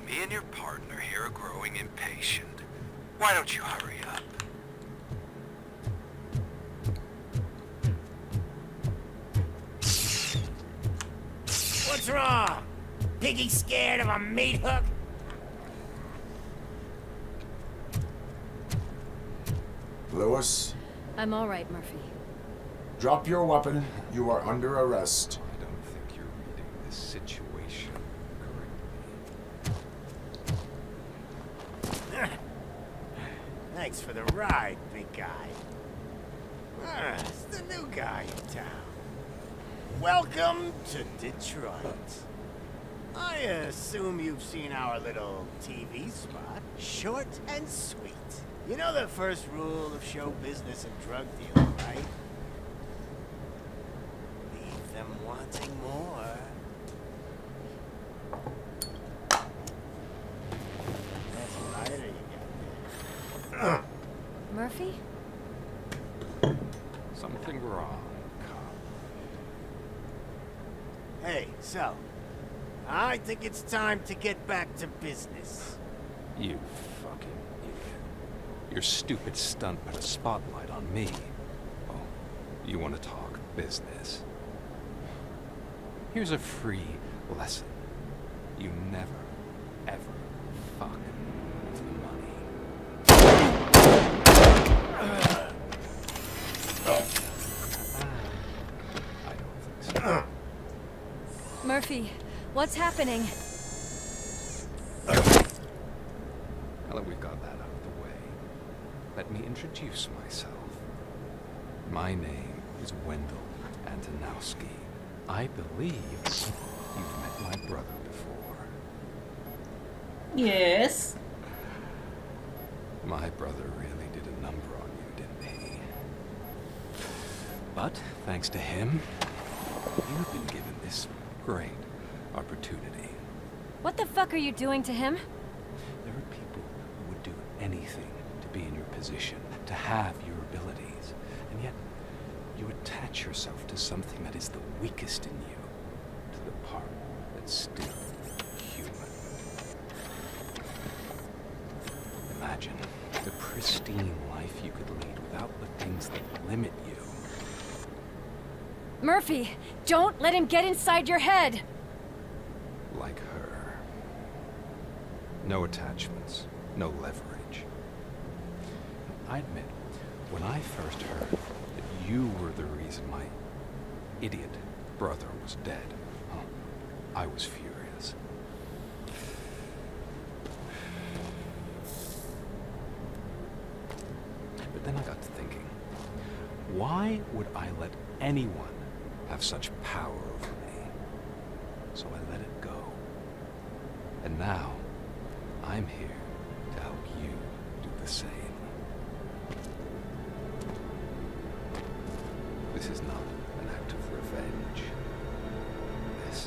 Me and your partner here are growing impatient. Why don't you hurry up? What's wrong? Piggy scared of a meat hook? Lewis, I'm all right, Murphy. drop your weapon. You are under arrest. I don't think you're reading this situation correctly. Thanks for the ride, big guy. It's the new guy in town. Welcome to Detroit. I assume you've seen our little TV spot. Short and sweet. You know the first rule of show business and drug dealing, right? Leave them wanting more. That's a lighter you got there. Murphy? Something wrong, cop. Hey, so, I think it's time to get back to business. You fucking idiot. Your stupid stunt put a spotlight on me. Oh, you want to talk business? Here's a free lesson. You never, ever fuck with money. I don't think so. Murphy, what's happening? Now that we've got that out of the way, let me introduce myself. My name is Wendell Antonowski. I believe you've met my brother before. Yes. My brother really did a number on you, didn't he? But, thanks to him, you've been given this great opportunity. What the fuck are you doing to him? There are people who would do anything to be in your position, to have your abilities, and yet you attach yourself to something that is the weakest in you, to the part that's still human. Imagine the pristine life you could lead without the things that limit you. Murphy, don't let him get inside your head! Like her. No attachments, no leverage. I admit, when I first heard that you were the reason my idiot brother was dead, I was furious. But then I got to thinking, why would I let anyone have such power over me? So I let it go. And now, I'm here to help you do the same. This is not an act of revenge. This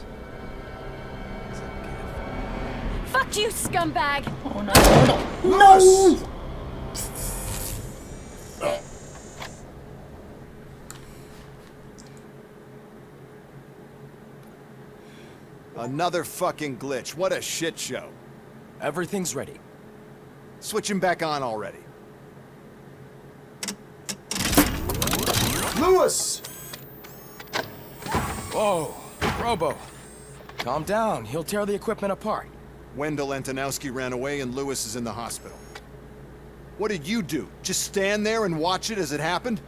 is a gift. Fuck you, scumbag! Oh no, no, no! Another fucking glitch. What a shit show. Everything's ready. Switch him back on already. Lewis! Whoa, Robo. Calm down. He'll tear the equipment apart. Wendell Antonowski ran away and Lewis is in the hospital. What did you do? Just stand there and watch it as it happened?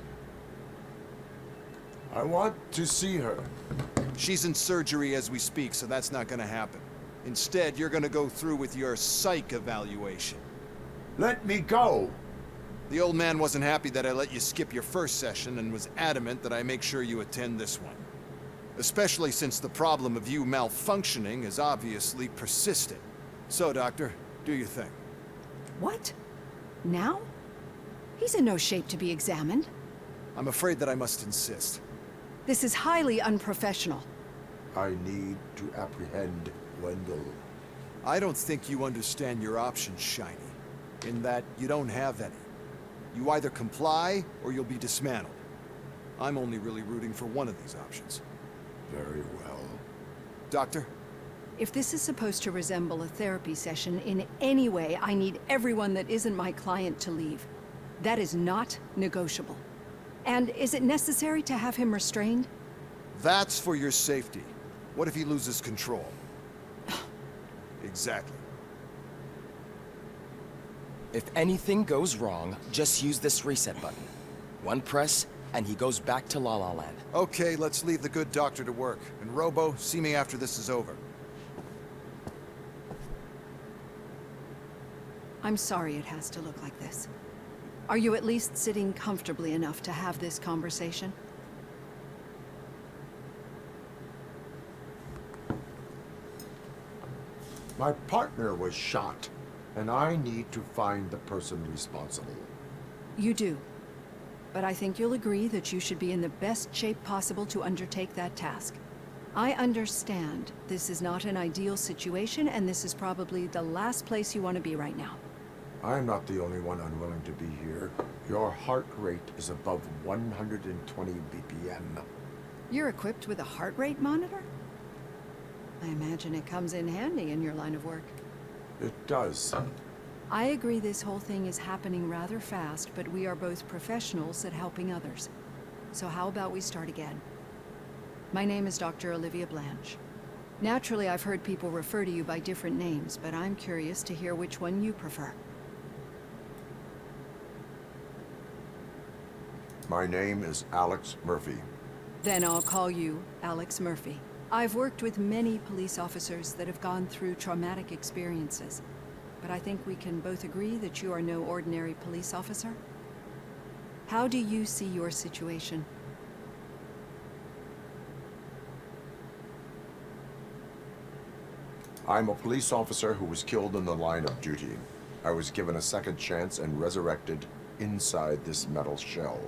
I want to see her. She's in surgery as we speak, so that's not gonna happen. Instead, you're gonna go through with your psych evaluation. Let me go! The old man wasn't happy that I let you skip your first session and was adamant that I make sure you attend this one. Especially since the problem of you malfunctioning is obviously persistent. So, Doctor, do your thing. What? Now? He's in no shape to be examined. I'm afraid that I must insist. This is highly unprofessional. I need to apprehend Wendell. I don't think you understand your options, Shiny. In that you don't have any. You either comply, or you'll be dismantled. I'm only really rooting for one of these options. Very well. Doctor? If this is supposed to resemble a therapy session in any way, I need everyone that isn't my client to leave. That is not negotiable. And is it necessary to have him restrained? That's for your safety. What if he loses control? Exactly. If anything goes wrong, just use this reset button. One press, and he goes back to La La Land. Okay, let's leave the good doctor to work. And Robo, see me after this is over. I'm sorry it has to look like this. Are you at least sitting comfortably enough to have this conversation? My partner was shot, and I need to find the person responsible. You do. But I think you'll agree that you should be in the best shape possible to undertake that task. I understand this is not an ideal situation, and this is probably the last place you want to be right now. I'm not the only one unwilling to be here. Your heart rate is above 120 BPM. You're equipped with a heart rate monitor? I imagine it comes in handy in your line of work. It does. I agree this whole thing is happening rather fast, but we are both professionals at helping others. So how about we start again? My name is Dr. Olivia Blanche. Naturally, I've heard people refer to you by different names, but I'm curious to hear which one you prefer. My name is Alex Murphy. Then I'll call you Alex Murphy. I've worked with many police officers that have gone through traumatic experiences, but I think we can both agree that you are no ordinary police officer. How do you see your situation? I'm a police officer who was killed in the line of duty. I was given a second chance and resurrected inside this metal shell.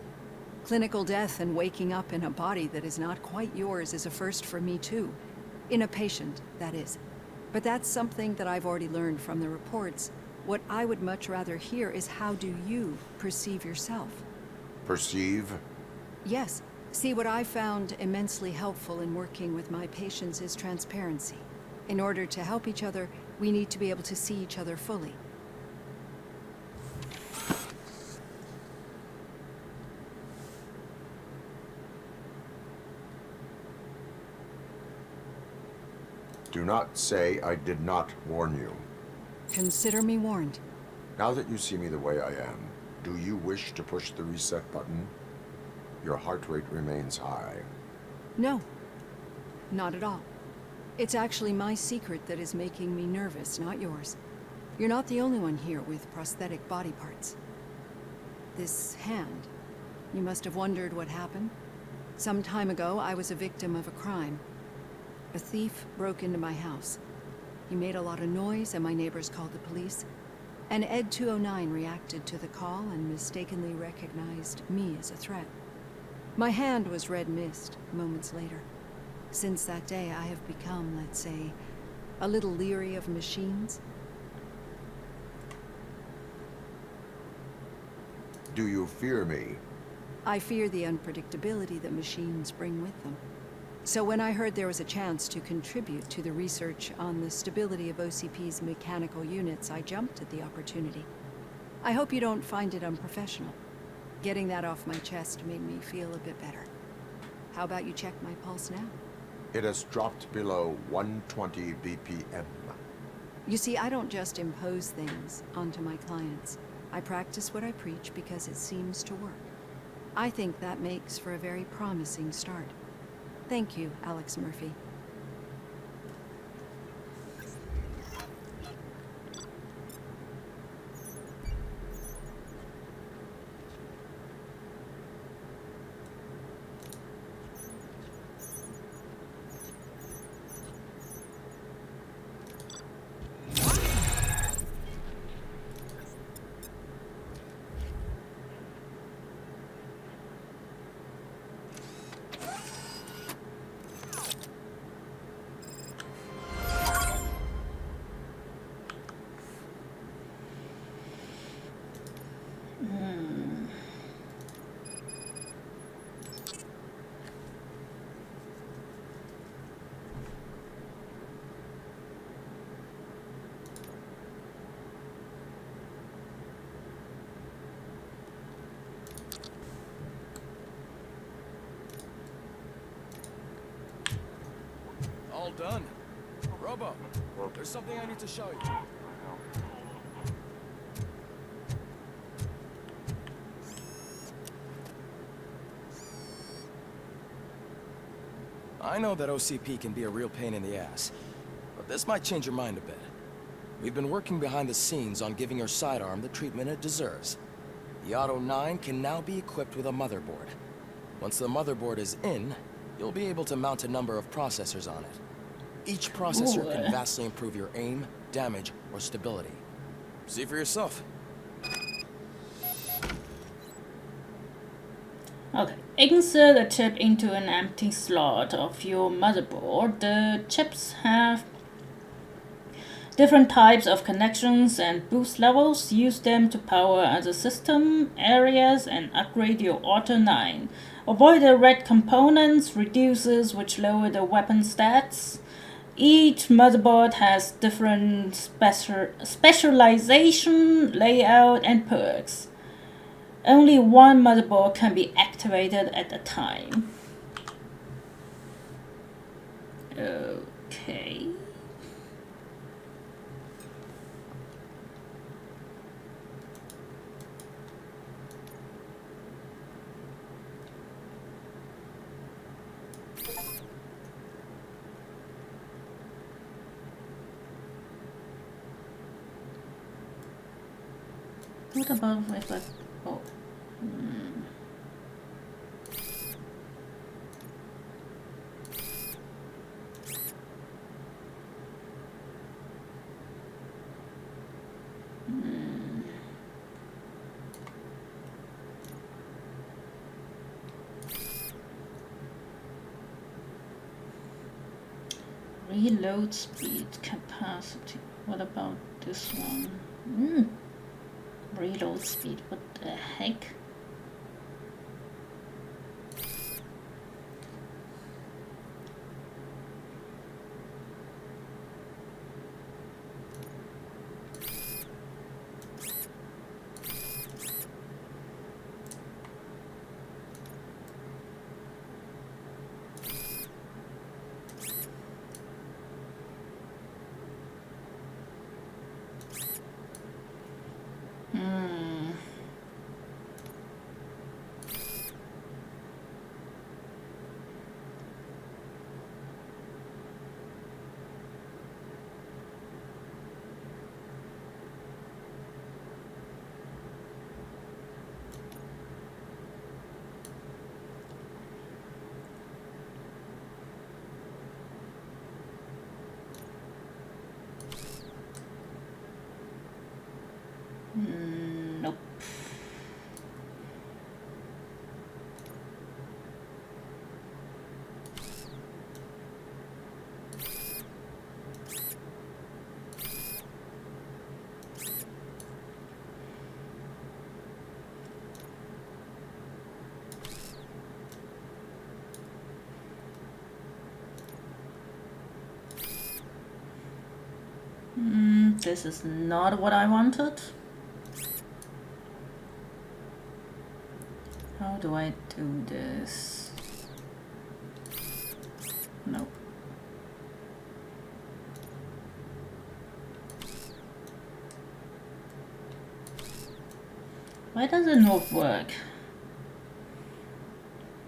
Clinical death and waking up in a body that is not quite yours is a first for me too. In a patient, that is. But that's something that I've already learned from the reports. What I would much rather hear is how do you perceive yourself? Perceive? Yes. See, what I found immensely helpful in working with my patients is transparency. In order to help each other, we need to be able to see each other fully. Do not say I did not warn you. Consider me warned. Now that you see me the way I am, do you wish to push the reset button? Your heart rate remains high. No, not at all. It's actually my secret that is making me nervous, not yours. You're not the only one here with prosthetic body parts. This hand, you must have wondered what happened. Some time ago, I was a victim of a crime. A thief broke into my house. He made a lot of noise and my neighbors called the police. And Ed 209 reacted to the call and mistakenly recognized me as a threat. My hand was red mist moments later. Since that day, I have become, let's say, a little leery of machines. Do you fear me? I fear the unpredictability that machines bring with them. So when I heard there was a chance to contribute to the research on the stability of OCP's mechanical units, I jumped at the opportunity. I hope you don't find it unprofessional. Getting that off my chest made me feel a bit better. How about you check my pulse now? It has dropped below 120 BPM. You see, I don't just impose things onto my clients. I practice what I preach because it seems to work. I think that makes for a very promising start. Thank you, Alex Murphy. All done. Robo, there's something I need to show you. I know that OCP can be a real pain in the ass, but this might change your mind a bit. We've been working behind the scenes on giving your sidearm the treatment it deserves. The Auto 9 can now be equipped with a motherboard. Once the motherboard is in, you'll be able to mount a number of processors on it. Each processor can vastly improve your aim, damage, or stability. See for yourself. Okay, insert a chip into an empty slot of your motherboard. The chips have different types of connections and boost levels. Use them to power other system areas and upgrade your Auto 9. Avoid the red components, reduces which lower the weapon stats. Each motherboard has different specialization, layout, and perks. Only one motherboard can be activated at a time. Okay. What about if I... Oh. Reload speed capacity. What about this one? Reload speed, what the heck? Nope. This is not what I wanted. How do I do this? No. Why does it not work?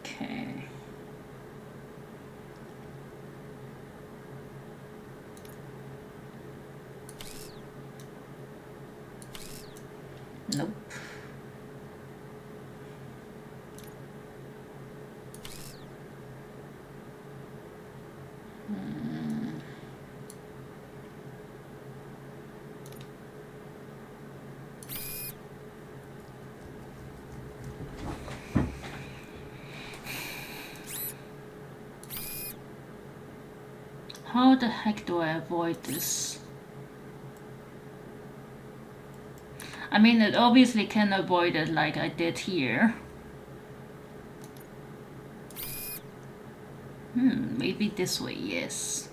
Okay. Nope. How the heck do I avoid this? I mean, it obviously can avoid it like I did here. Maybe this way, yes.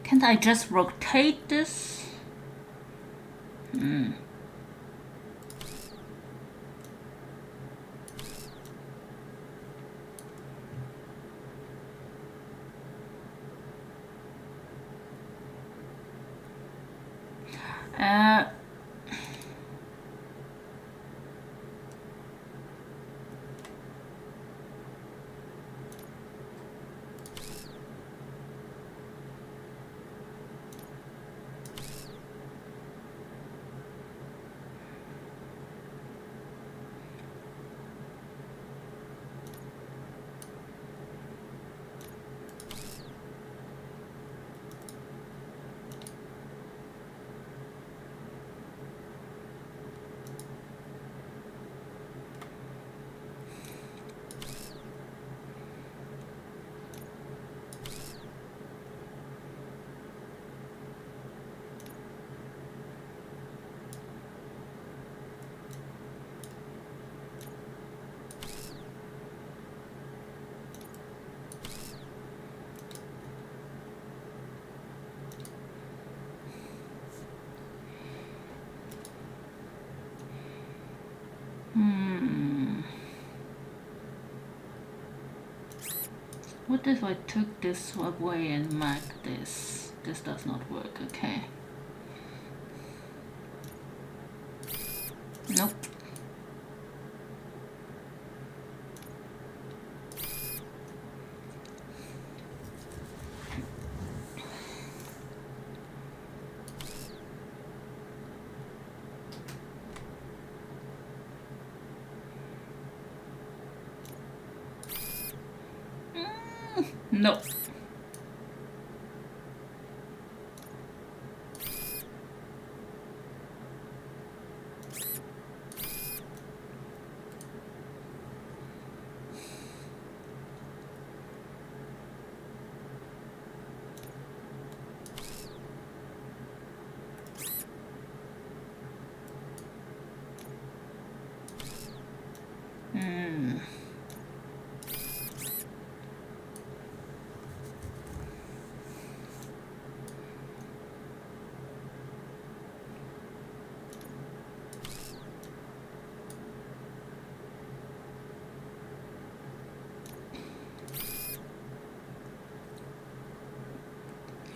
Can't I just rotate this? Uh, What if I took this away and mark this? This does not work, okay. Nope. No.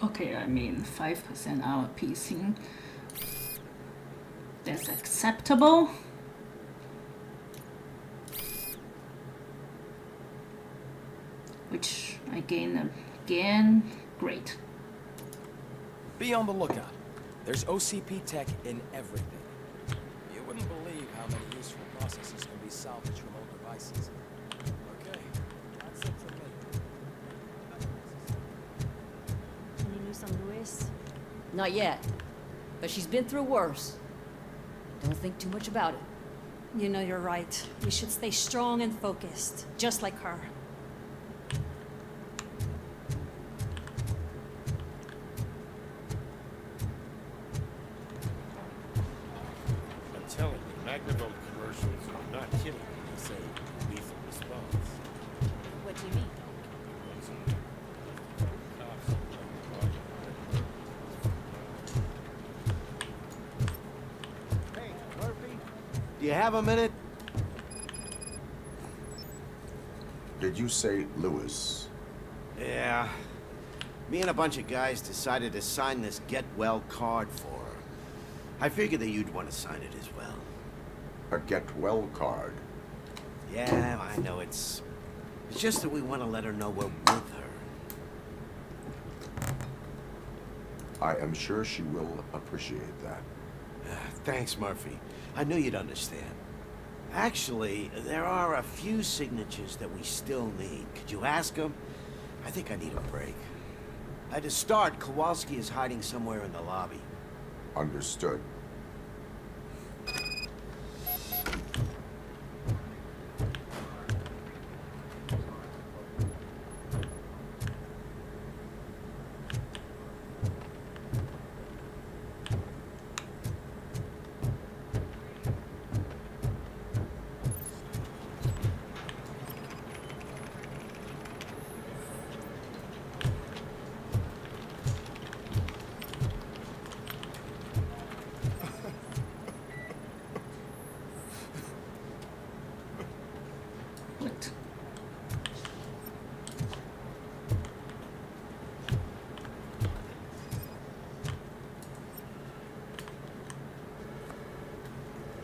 Okay, I mean 5% hour piecing. That's acceptable. Which again, great. Be on the lookout. There's OCP tech in everything. You wouldn't believe how many useful processes can be salvaged from old devices. Okay, that's it for me. Any news on Luis? Not yet. But she's been through worse. Don't think too much about it. You know you're right. We should stay strong and focused, just like her. I'm telling you, Magnavolt commercials are not kidding when they say lethal response. What do you mean? Do you have a minute? Did you say Lewis? Yeah. Me and a bunch of guys decided to sign this get well card for her. I figured that you'd want to sign it as well. A get well card? Yeah, I know it's just that we want to let her know we're with her. I am sure she will appreciate that. Thanks, Murphy. I knew you'd understand. Actually, there are a few signatures that we still need. Could you ask them? I think I need a break. To start, Kowalski is hiding somewhere in the lobby. Understood.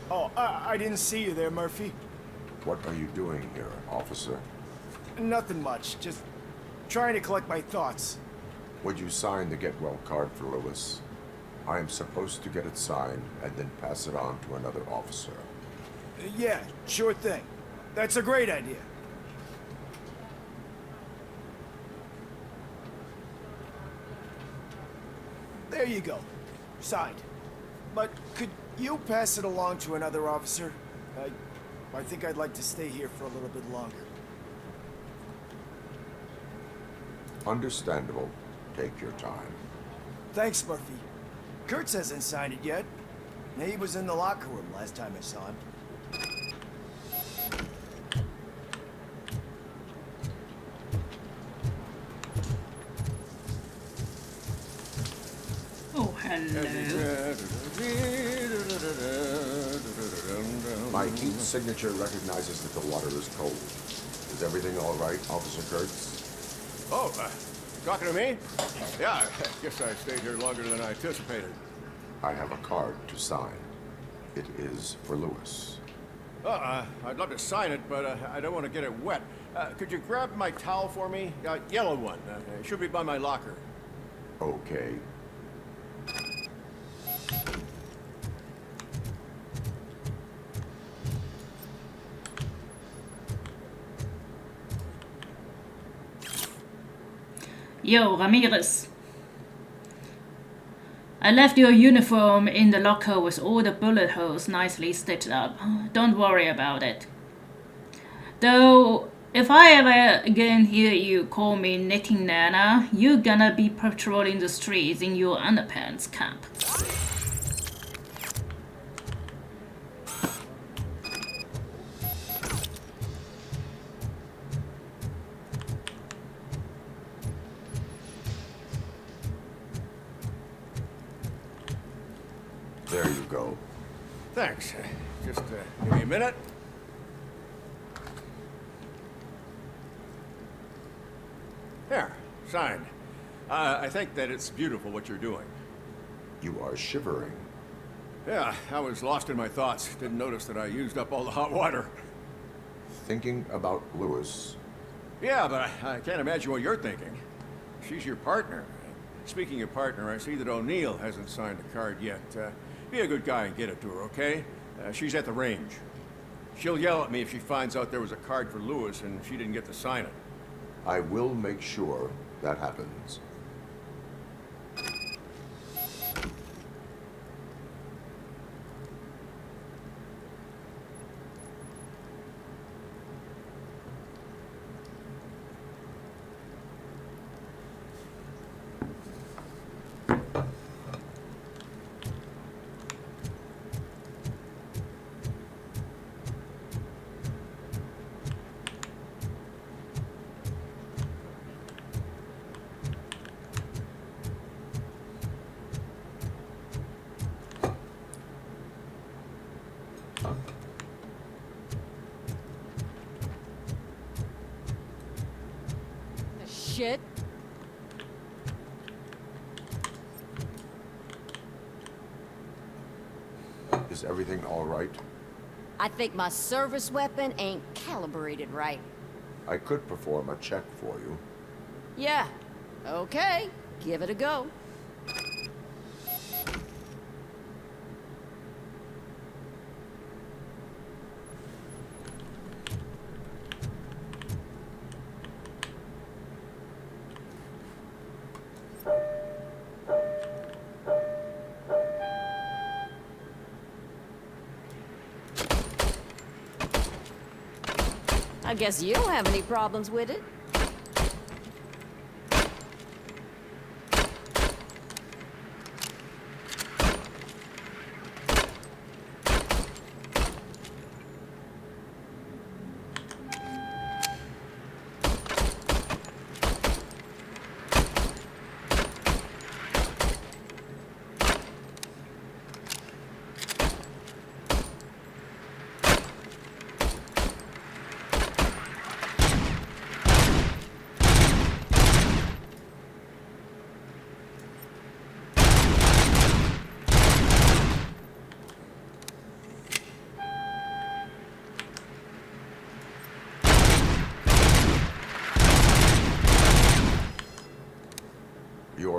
Oh, I didn't see you there, Murphy. What are you doing here, officer? Nothing much, just trying to collect my thoughts. Would you sign the get well card for Lewis? I am supposed to get it signed and then pass it on to another officer. Yeah, sure thing. That's a great idea. There you go. Signed. But could you pass it along to another officer? I think I'd like to stay here for a little bit longer. Understandable. Take your time. Thanks, Murphy. Kurtz hasn't signed it yet. He was in the locker room last time I saw him. Oh, hello. My heat signature recognizes that the water is cold. Is everything all right, Officer Kurtz? Oh, talking to me? Yeah, I guess I stayed here longer than I anticipated. I have a card to sign. It is for Lewis. I'd love to sign it, but I don't want to get it wet. Could you grab my towel for me? Yellow one. It should be by my locker. Okay. Yo, Ramirez. I left your uniform in the locker with all the bullet holes nicely stitched up. Don't worry about it. Though, if I ever again hear you call me Knitting Nana, you're gonna be patrolling the streets in your underpants, camp. There you go. Thanks. Just give me a minute. There, signed. I think that it's beautiful what you're doing. You are shivering. Yeah, I was lost in my thoughts. Didn't notice that I used up all the hot water. Thinking about Lewis. Yeah, but I can't imagine what you're thinking. She's your partner. Speaking of partner, I see that O'Neill hasn't signed the card yet. Be a good guy and get it to her, okay? She's at the range. She'll yell at me if she finds out there was a card for Lewis and she didn't get to sign it. I will make sure that happens. Shit. Is everything all right? I think my service weapon ain't calibrated right. I could perform a check for you. Yeah. Okay. Give it a go. I guess you don't have any problems with it.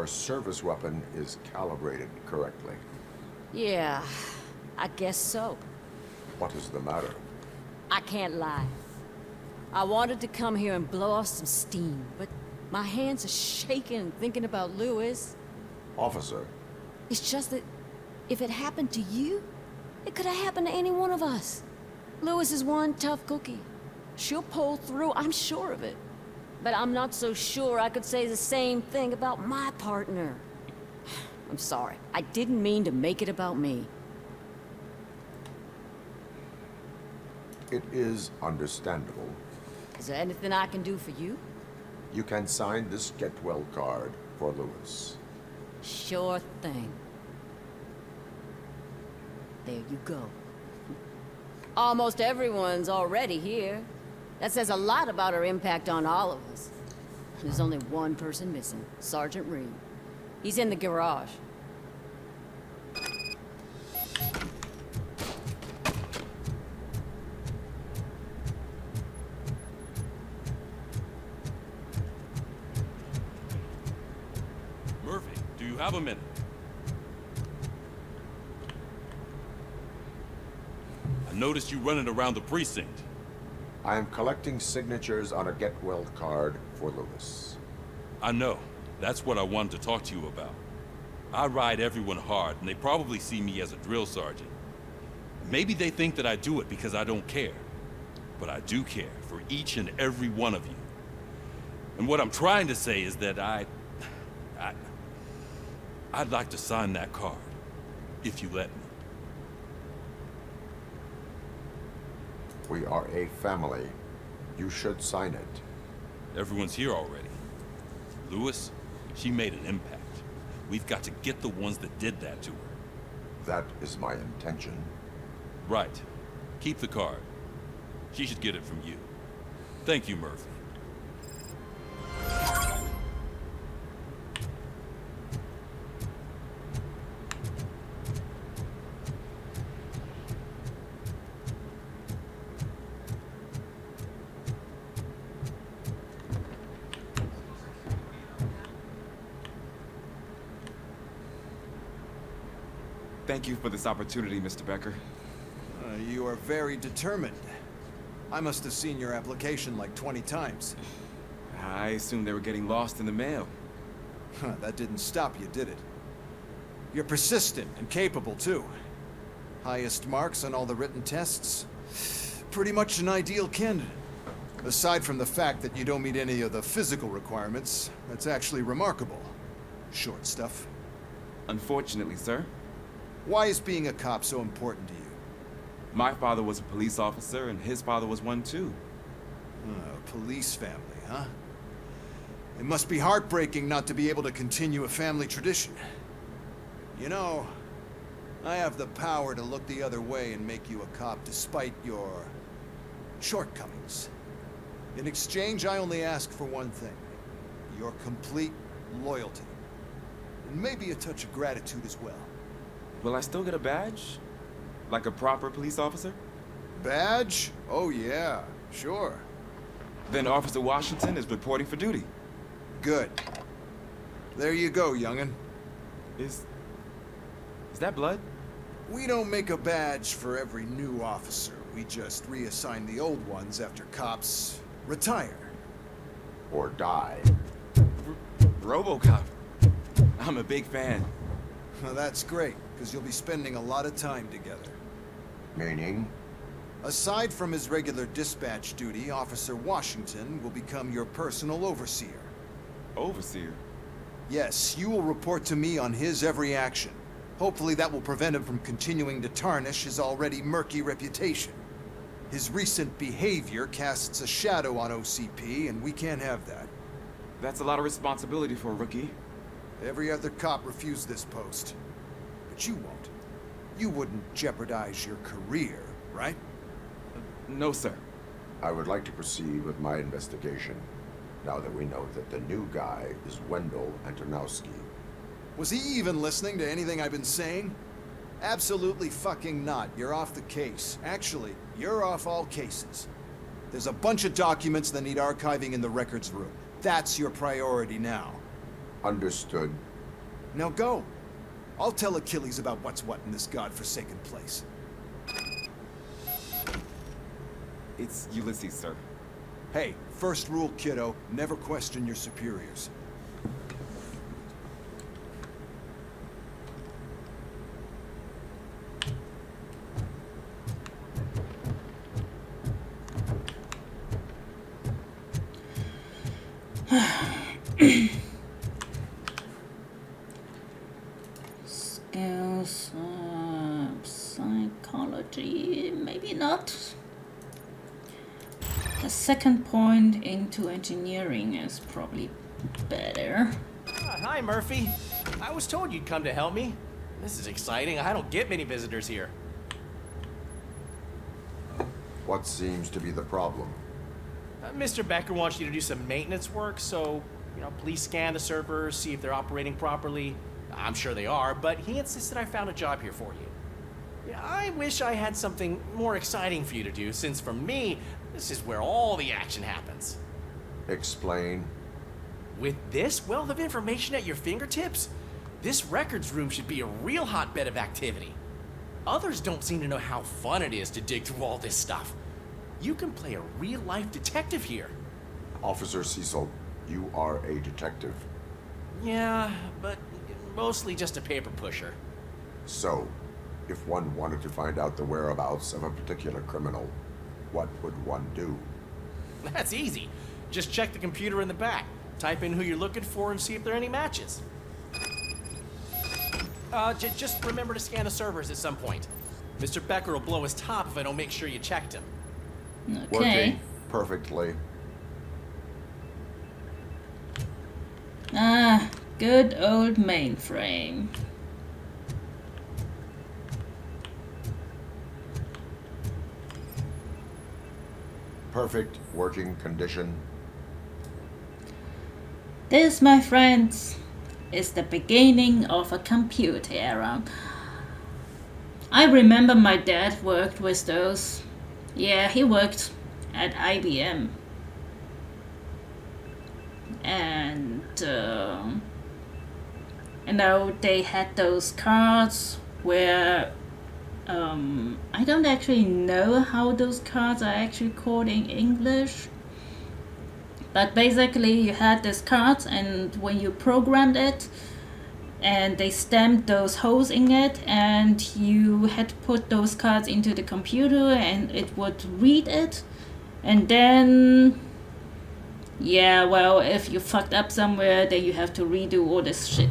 service weapon is calibrated correctly. Yeah, I guess so. What is the matter? I can't lie. I wanted to come here and blow off some steam, but my hands are shaking thinking about Lewis. Officer. It's just that if it happened to you, it could have happened to any one of us. Lewis is one tough cookie. She'll pull through, I'm sure of it. But I'm not so sure I could say the same thing about my partner. I'm sorry. I didn't mean to make it about me. It is understandable. Is there anything I can do for you? You can sign this get well card for Lewis. Sure thing. There you go. Almost everyone's already here. That says a lot about her impact on all of us. There's only one person missing, Sergeant Reed. He's in the garage. Murphy, do you have a minute? I noticed you running around the precinct. I am collecting signatures on a get well card for Lewis. I know. That's what I wanted to talk to you about. I ride everyone hard, and they probably see me as a drill sergeant. Maybe they think that I do it because I don't care. But I do care for each and every one of you. And what I'm trying to say is that I'd like to sign that card, if you let me. We are a family. You should sign it. Everyone's here already. Lewis, she made an impact. We've got to get the ones that did that to her. That is my intention. Right. Keep the card. She should get it from you. Thank you, Murphy. Thank you for this opportunity, Mr. Becker. You are very determined. I must have seen your application like 20 times. I assumed they were getting lost in the mail. That didn't stop you, did it? You're persistent and capable, too. Highest marks on all the written tests. Pretty much an ideal candidate. Aside from the fact that you don't meet any of the physical requirements, that's actually remarkable. Short stuff. Unfortunately, sir. Why is being a cop so important to you? My father was a police officer, and his father was one too. A police family, huh? It must be heartbreaking not to be able to continue a family tradition. You know, I have the power to look the other way and make you a cop despite your shortcomings. In exchange, I only ask for one thing. Your complete loyalty. And maybe a touch of gratitude as well. Will I still get a badge? Like a proper police officer? Badge? Oh yeah, sure. Then Officer Washington is reporting for duty. Good. There you go, young'un. Is that blood? We don't make a badge for every new officer. We just reassign the old ones after cops retire. Or die. Robocop. I'm a big fan. Well, that's great, because you'll be spending a lot of time together. Meaning? Aside from his regular dispatch duty, Officer Washington will become your personal overseer. Overseer? Yes, you will report to me on his every action. Hopefully that will prevent him from continuing to tarnish his already murky reputation. His recent behavior casts a shadow on OCP, and we can't have that. That's a lot of responsibility for a rookie. Every other cop refused this post. But you won't. You wouldn't jeopardize your career, right? No, sir. I would like to proceed with my investigation, now that we know that the new guy is Wendell Antonowski. Was he even listening to anything I've been saying? Absolutely fucking not. You're off the case. Actually, you're off all cases. There's a bunch of documents that need archiving in the records room. That's your priority now. Understood. Now go. I'll tell Achilles about what's what in this godforsaken place. It's Ulysses, sir. Hey, first rule, kiddo, never question your superiors. Skills, psychology, maybe not. A second point into engineering is probably better. Hi, Murphy. I was told you'd come to help me. This is exciting. I don't get many visitors here. What seems to be the problem? Mr. Becker wants you to do some maintenance work, so, please scan the servers, see if they're operating properly. I'm sure they are, but he insisted I found a job here for you. I wish I had something more exciting for you to do, since for me, this is where all the action happens. Explain. With this wealth of information at your fingertips, this records room should be a real hotbed of activity. Others don't seem to know how fun it is to dig through all this stuff. You can play a real-life detective here. Officer Cecil, you are a detective. Yeah, but mostly just a paper pusher. So, if one wanted to find out the whereabouts of a particular criminal, what would one do? That's easy. Just check the computer in the back. Type in who you're looking for and see if there are any matches. Just remember to scan the servers at some point. Mr. Becker will blow his top if I don't make sure you checked him. Okay. Working perfectly. Ah, good old mainframe. Perfect working condition. This, my friends, is the beginning of a computer era. I remember my dad worked with those. Yeah, he worked at IBM. And, they had those cards where, I don't actually know how those cards are actually called in English. But basically you had this card, and when you programmed it, and they stamped those holes in it, and you had to put those cards into the computer and it would read it, and then yeah, well, if you fucked up somewhere, then you have to redo all this shit.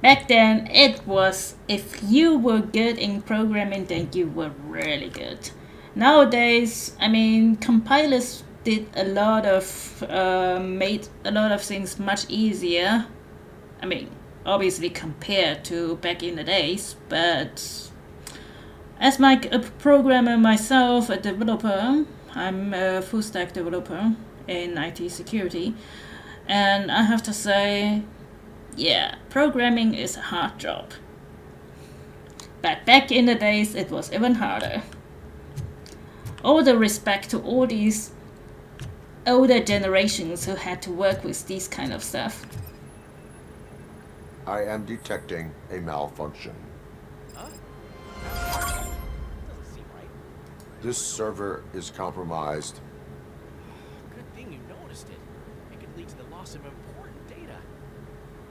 Back then it was, if you were good in programming, then you were really good. Nowadays, I mean, compilers did a lot of, made a lot of things much easier. I mean, obviously compared to back in the days, but as a programmer myself, a developer, I'm a full stack developer in IT security, and I have to say, yeah, programming is a hard job. But back in the days, it was even harder. All the respect to all these older generations who had to work with these kind of stuff. I am detecting a malfunction. Doesn't seem right. This server is compromised. Good thing you noticed it. It could lead to the loss of important data.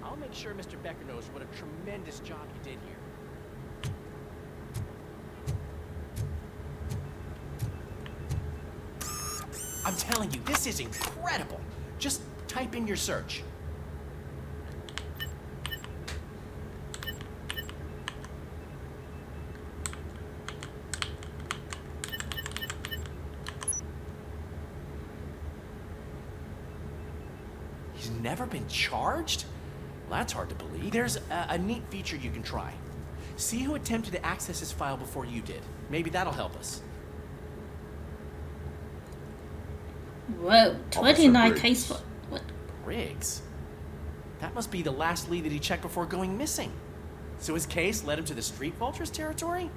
I'll make sure Mr. Becker knows what a tremendous job you did here. I'm telling you, this is incredible. Just type in your search. He's never been charged? Well, that's hard to believe. There's a neat feature you can try. See who attempted to access his file before you did. Maybe that'll help us. Whoa, 29 case for what? Briggs? That must be the last lead that he checked before going missing. So his case led him to the Street Vultures territory?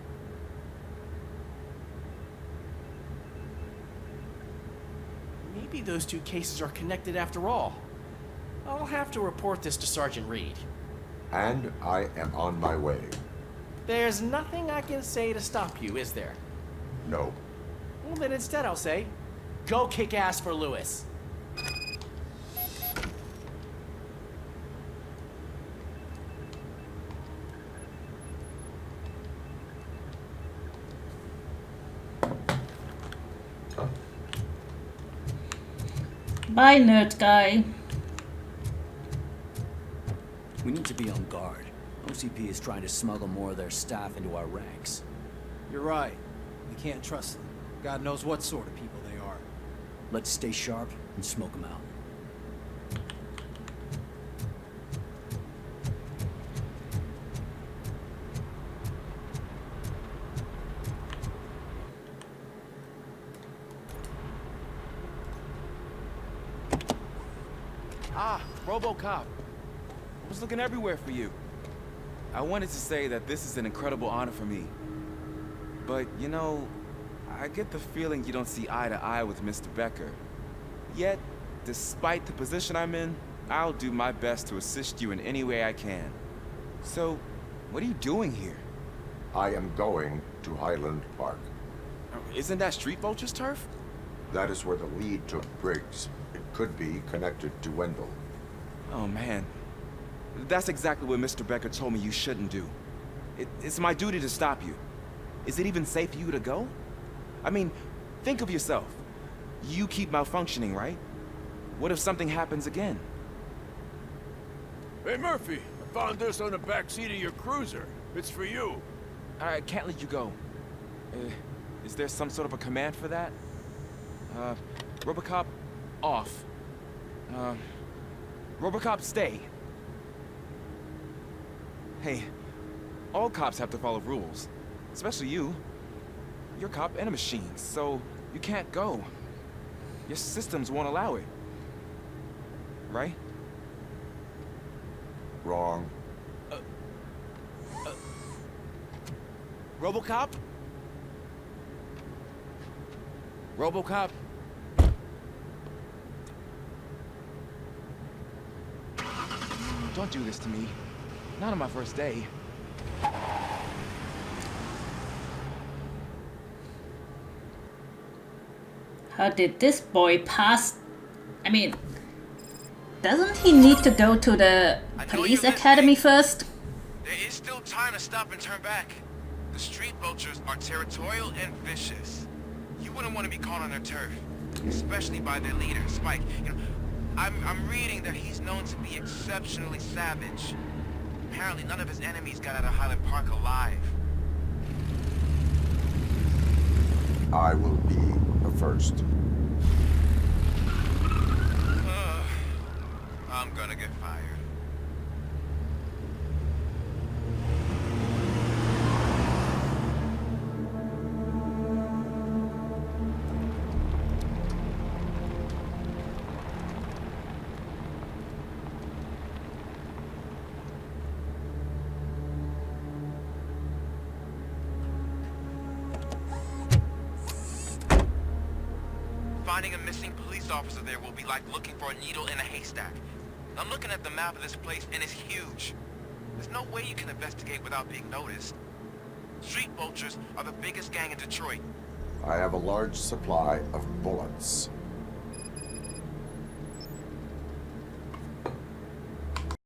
Maybe those two cases are connected after all. I'll have to report this to Sergeant Reed. And I am on my way. There's nothing I can say to stop you, is there? No. Well, then instead I'll say, go kick ass for Lewis. Bye, nerd guy. We need to be on guard. OCP is trying to smuggle more of their staff into our ranks. You're right. We can't trust them. God knows what sort of people they are. Let's stay sharp and smoke them out. Ah, Robocop. I was looking everywhere for you. I wanted to say that this is an incredible honor for me. But, you know, I get the feeling you don't see eye to eye with Mr. Becker. Yet, despite the position I'm in, I'll do my best to assist you in any way I can. So, what are you doing here? I am going to Highland Park. Isn't that Street Vulture's turf? That is where the lead took Briggs. It could be connected to Wendell. Oh, man. That's exactly what Mr. Becker told me you shouldn't do. It's my duty to stop you. Is it even safe for you to go? I mean, think of yourself. You keep malfunctioning, right? What if something happens again? Hey, Murphy, I found this on the back seat of your cruiser. It's for you. I can't let you go. Is there some sort of a command for that? Robocop, off. Robocop, stay. Hey, all cops have to follow rules. Especially you. You're a cop and a machine, so you can't go. Your systems won't allow it. Right? Wrong. Robocop? Robocop? Don't do this to me. Not on my first day. How did this boy pass? I mean, doesn't he need to go to the police academy first? There is still time to stop and turn back. The street vultures are territorial and vicious. You wouldn't want to be caught on their turf, especially by their leader, Spike. You know, I'm reading that he's known to be exceptionally savage. Apparently, none of his enemies got out of Highland Park alive. I will be the first. I'm gonna get fired. Finding a missing police officer there will be like looking for a needle in a haystack. I'm looking at the map of this place, and it's huge. There's no way you can investigate without being noticed. Street vultures are the biggest gang in Detroit. I have a large supply of bullets.